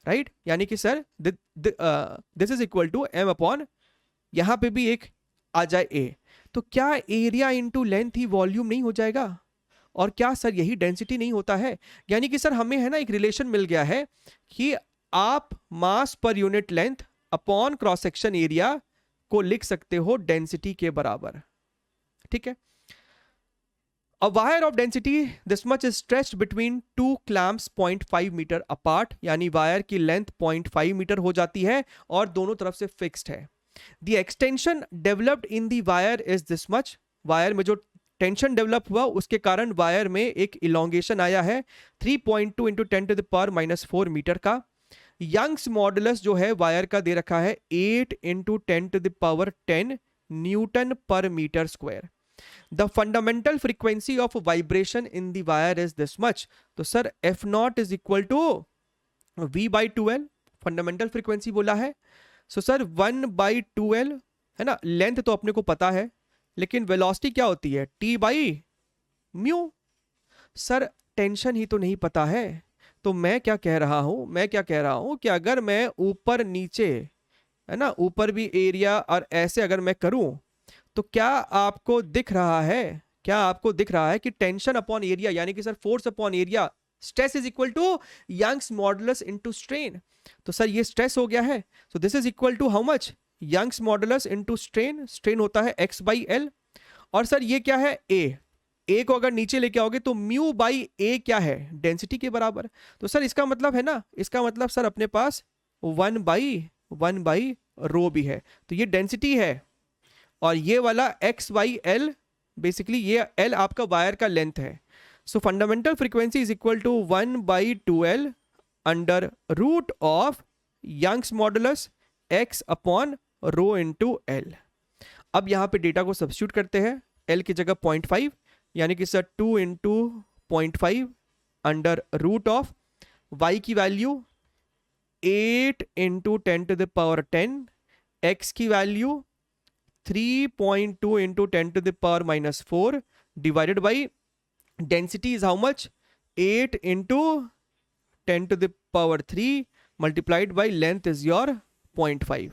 राइट, यानी कि sir this is equal to m upon, यहां पे भी एक आ जाए a, तो क्या एरिया इंटू लेंथ ही वॉल्यूम नहीं हो जाएगा? और क्या सर यही डेंसिटी नहीं होता है? यानी कि सर हमें है ना एक रिलेशन मिल गया है कि आप mass per unit length upon cross section area को लिख सकते हो डेंसिटी के बराबर। ठीक है, A wire of density this much is stretched between two clamps 0.5 meter apart, यानी वायर की लेंथ 0.5 मीटर हो जाती है और दोनों तरफ से फिक्स्ड है। The extension developed in the wire is this much. Wire में जो टेंशन डेवलप हुआ उसके कारण वायर में एक इलोंगेशन आया है 3.2 इंटू 10⁻⁻4 मीटर का। यंग्स मॉडुलस जो है वायर का दे रखा है 8 into 10⁻10 newton per meter square. The fundamental frequency of vibration in the wire is this much. तो sir F0 is equal to V/2L, fundamental frequency बोला है। सो सर 1/2L है ना, लेंथ तो अपने को पता है, लेकिन वेलोसिटी क्या होती है T/μ। सर टेंशन ही तो नहीं पता है, तो मैं क्या कह रहा हूं कि अगर मैं ऊपर नीचे है ना, ऊपर भी एरिया और ऐसे अगर मैं करूं तो क्या आपको दिख रहा है कि टेंशन अपॉन एरिया यानी कि sir force upon area, stress is equal to Young's modulus into strain. तो सर ये स्ट्रेस हो गया है, so this is equal to how much Young's modulus into strain. Strain होता है x/l, और सर ये क्या है a ए को अगर नीचे लेके आओगे तो म्यू बाई ए क्या है, डेंसिटी के बराबर। तो सर इसका मतलब है ना, इसका मतलब सर अपने पास 1/1 रो भी है, तो ये डेंसिटी है। और ये वाला x बाई एल, बेसिकली ये l आपका वायर का लेंथ है। So fundamental frequency is equal to 1/2l under root of Young's modulus x upon rho into l. अब यहाँ पे डेटा को सब्स्टिट्यूट करते हैं, l की जगह 0.5 यानी कि sir 2 into 0.5 under root of y की value 8 into 10 to the power 10, x की value 3.2 into 10 to the power minus 4 divided by density is how much, 8 into 10 to the power 3 multiplied by length is your 0.5।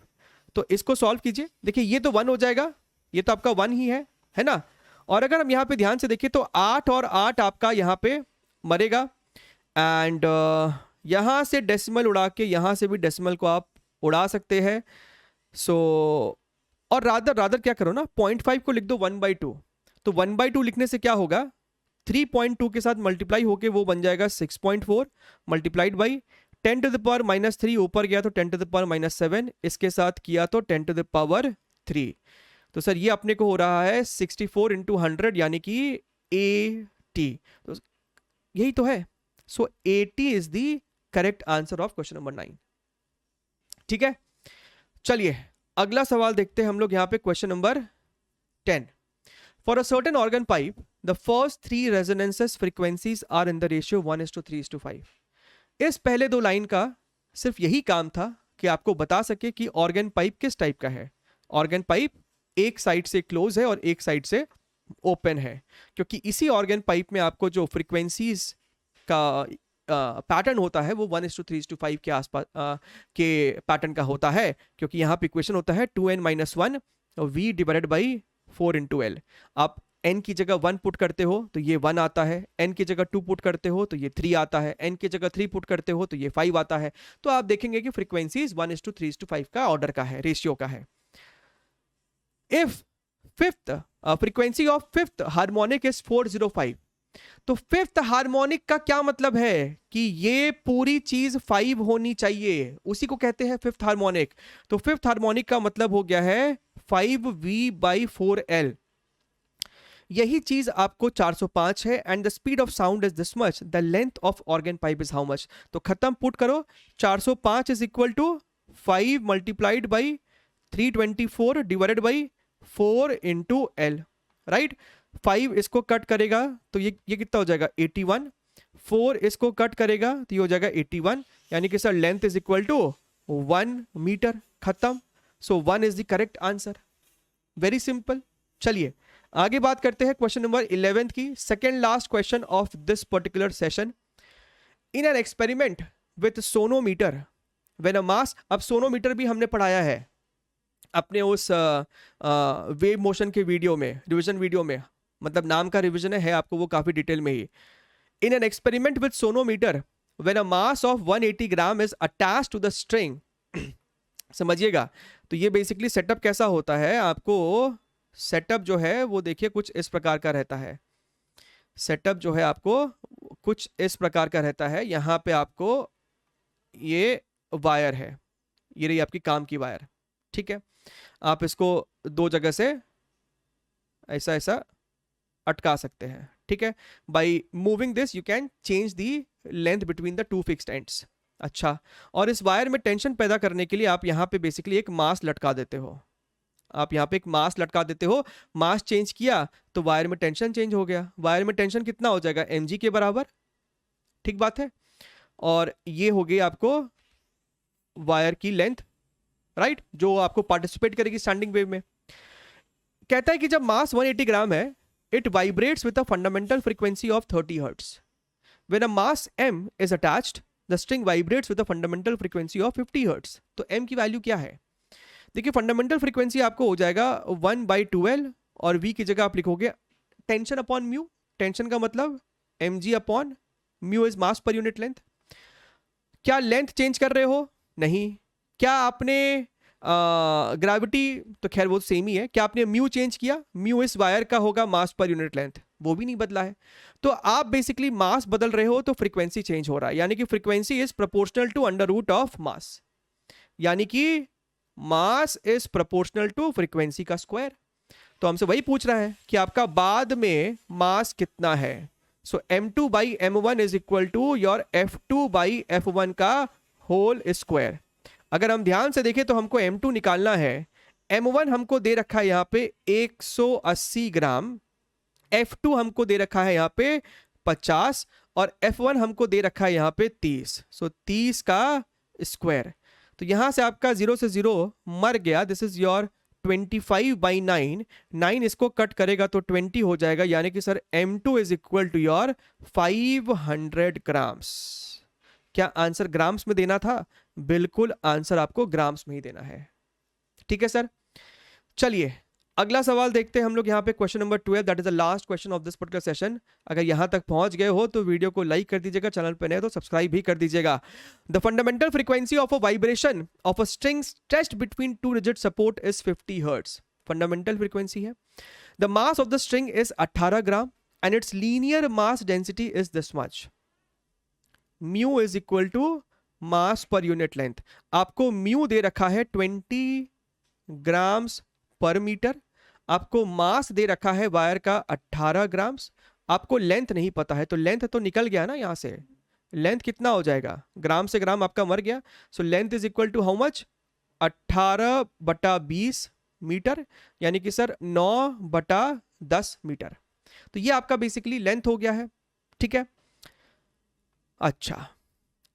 तो इसको solve कीजिए, देखिए ये तो 1 हो जाएगा, ये तो आपका 1 ही है ना। और अगर हम यहाँ पे ध्यान से देखिए तो 8 और 8 आपका यहाँ पे मरेगा, एंड यहाँ से डेसिमल उड़ा के यहाँ से भी डेसिमल को आप उड़ा सकते हैं। सो और रादर क्या करो ना, 0.5 को लिख दो 1/2, तो 1/2 लिखने से क्या होगा, 3.2 के साथ मल्टीप्लाई होके वो बन जाएगा 6.4 multiplied by 10 to the power minus 3 ऊपर गया तो 10 to the power minus 7, इसके साथ किया तो 10 to the power 3। तो सर ये अपने को हो रहा है 64 into 100 यानी कि 80। तो यही तो है। सो 80 is the correct answer of question number 9। ठीक है, चलिए अगला सवाल देखते हैं हम लोग यहाँ पे, question number 10। For a certain organ pipe the first 3 resonances frequencies are in the ratio 1:3:5। इस पहले 2 लाइन का सिर्फ यही काम था कि आपको बता सके कि ऑर्गन पाइप किस टाइप का है। ऑर्गन पाइप एक साइड से क्लोज है और एक साइड से ओपन है, क्योंकि इसी ऑर्गन पाइप में आपको जो फ्रीक्वेंसीज का पैटर्न होता है वो 1:3:5 के आसपास के पैटर्न का होता है, क्योंकि यहाँ पे इक्वेशन होता है 2n-1 v divided by 4 into L. आप n की जगह 1 पुट करते हो तो ये 1 आता है, n की जगह 2 पुट करते हो तो ये 3 आता है, n की जगह 3 पुट करते हो तो ये 5 आता है। तो आप देखेंगे कि फ्रीक्वेंसीज 1:3:5 का ऑर्डर का है, रेशियो का है। If fifth frequency of fifth harmonic is 405, तो फिफ्थ हार्मोनिक का क्या मतलब है कि ये पूरी चीज 5 होनी चाहिए, उसी को कहते हैं फिफ्थ हार्मोनिक। तो फिफ्थ हार्मोनिक का मतलब हो गया है 5v/4l। यही चीज आपको 405 है, and the speed of sound is this much, the length of organ pipe is how much. तो खत्म, पुट करो, 405 is equal to 5 multiplied by 324 divided by 4 into l, right. 5 इसको कट करेगा तो ये कितना हो जाएगा 81, 4 इसको कट करेगा तो ये हो जाएगा 81, यानी कि sir length is equal to 1 metre, खत्म। So 1 is the correct answer, very simple. चलिए आगे बात करते हैं क्वेश्चन नंबर 11 की, second last question of this particular session. In an experiment with sonometer when a mass, अब सोनोमीटर भी हमने पढ़ाया है अपने उस वेव मोशन के वीडियो में, रिवीजन वीडियो में, मतलब नाम का रिवीजन है आपको वो काफी डिटेल में ही। In an experiment with sonometer when a mass of 180 gram is attached to the string, समझिएगा। तो ये बेसिकली सेटअप कैसा होता है, आपको सेटअप जो है वो देखिए कुछ इस प्रकार का रहता है। सेटअप जो है आपको कुछ इस प्रकार का रहता है। यहाँ पे आपको ये वायर है, ये रही आपकी काम की वायर, ठीक है। आप इसको 2 जगह से ऐसा ऐसा अटका सकते हैं, ठीक है। By moving this you can change the length between the 2 fixed ends. अच्छा, और इस वायर में टेंशन पैदा करने के लिए आप यहाँ पे बेसिकली एक मास लटका देते हो। आप यहाँ पे एक मास लटका देते हो, मास चेंज किया तो वायर में टेंशन चेंज हो गया। वायर में टेंशन कितना हो जाएगा, mg के बराबर, ठीक बात है। और ये हो गई आपको वायर की लेंथ, राइट, जो आपको पार्टिसिपेट करेगी स्टैंडिंग वेव में। कहता है कि जब मास 180 ग्राम है, it vibrates with a fundamental frequency of 30 hertz. When a mass m is attached, the string vibrates with a fundamental frequency of 50 hertz. तो m की वैल्यू क्या है, देखिए फंडामेंटल फ्रीक्वेंसी आपको हो जाएगा 1/2l, और v की जगह आप लिखोगे टेंशन अपॉन म्यू। टेंशन का मतलब mg upon mu is mass per unit length. क्या लेंथ चेंज कर रहे हो, नहीं। क्या आपने ग्रेविटी, तो खैर वो सेम ही है। क्या आपने म्यू चेंज किया, म्यू इस वायर का होगा मास पर यूनिट लेंथ, वो भी नहीं बदला है। तो आप बेसिकली मास बदल रहे हो तो फ्रीक्वेंसी चेंज हो रहा है, यानी कि frequency is proportional to under root of mass, यानी कि mass is proportional to frequency का स्क्वायर। तो हमसे वही पूछ रहा है कि आपका बाद में मास कितना है। So m2 by m1 is equal to your f2 by f1 का होल स्क्वायर। अगर हम ध्यान से देखें तो हमको m2 निकालना है, m1 हमको दे रखा है यहाँ पे 180 ग्राम, f2 हमको दे रखा है यहाँ पे 50 और f1 हमको दे रखा है यहाँ पे 30। सो 30 का स्क्वायर। तो यहां से आपका 0 से 0 मर गया, दिस इज योर 25 बाई 9, 9 इसको कट करेगा तो 20 हो जाएगा, यानी कि sir m2 is equal to your 500 grams. क्या आंसर ग्राम्स में देना था? बिल्कुल आंसर आपको ग्राम्स में ही देना है। ठीक है सर, चलिए अगला सवाल देखते हैं हम लोग यहाँ पे, question number 12, that is the last question of this particular session. अगर यहाँ तक पहुंच गए हो तो वीडियो को लाइक कर दीजिएगा, चैनल पे नए तो सब्सक्राइब भी कर दीजिएगा। The fundamental frequency of a vibration of a string stretched between two rigid support is 50 hertz. Fundamental frequency है। The mass of the string is 18 gram and its linear mass density is this much. Mu is equal to mass per unit length. आपको mu दे रखा है 20 grams पर metre, आपको मास दे रखा है wire का 18 ग्राम्स, आपको लेंथ नहीं पता है, तो लेंथ तो निकल गया ना यहाँ से। लेंथ कितना हो जाएगा? ग्राम से ग्राम आपका मर गया। So length is equal to how much? 18/20 meter, यानी कि सर 9/10 मीटर। तो ये आपका बेसिकली लेंथ हो गया है। ठीक है, अच्छा,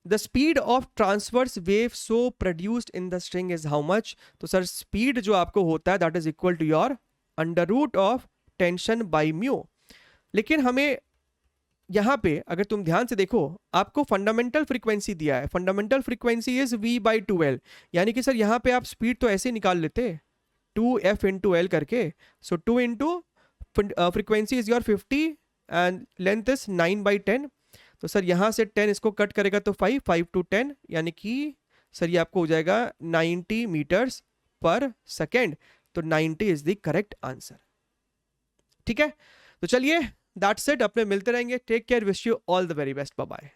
the speed of transverse wave so produced in the string is how much? तो सर स्पीड जो आपको होता है that is equal to your under root of tension by mu. लेकिन हमें यहां पे अगर तुम ध्यान से देखो, आपको फंडामेंटल फ्रीक्वेंसी दिया है, फंडामेंटल फ्रीक्वेंसी इज v/2l, यानी कि सर यहां पे आप स्पीड तो ऐसे निकाल लेते 2f इंटू एल करके। सो 2 into frequency is your 50 and length is 9/10। तो सर यहां से 10 इसको कट करेगा तो 5 to 10, यानी कि सर ये आपको हो जाएगा 90 मीटर्स पर सेकेंड। तो 90 इज द करेक्ट आंसर। ठीक है, तो चलिए दैट्स इट, अपने मिलते रहेंगे। Take care, wish you all the very best, bye bye.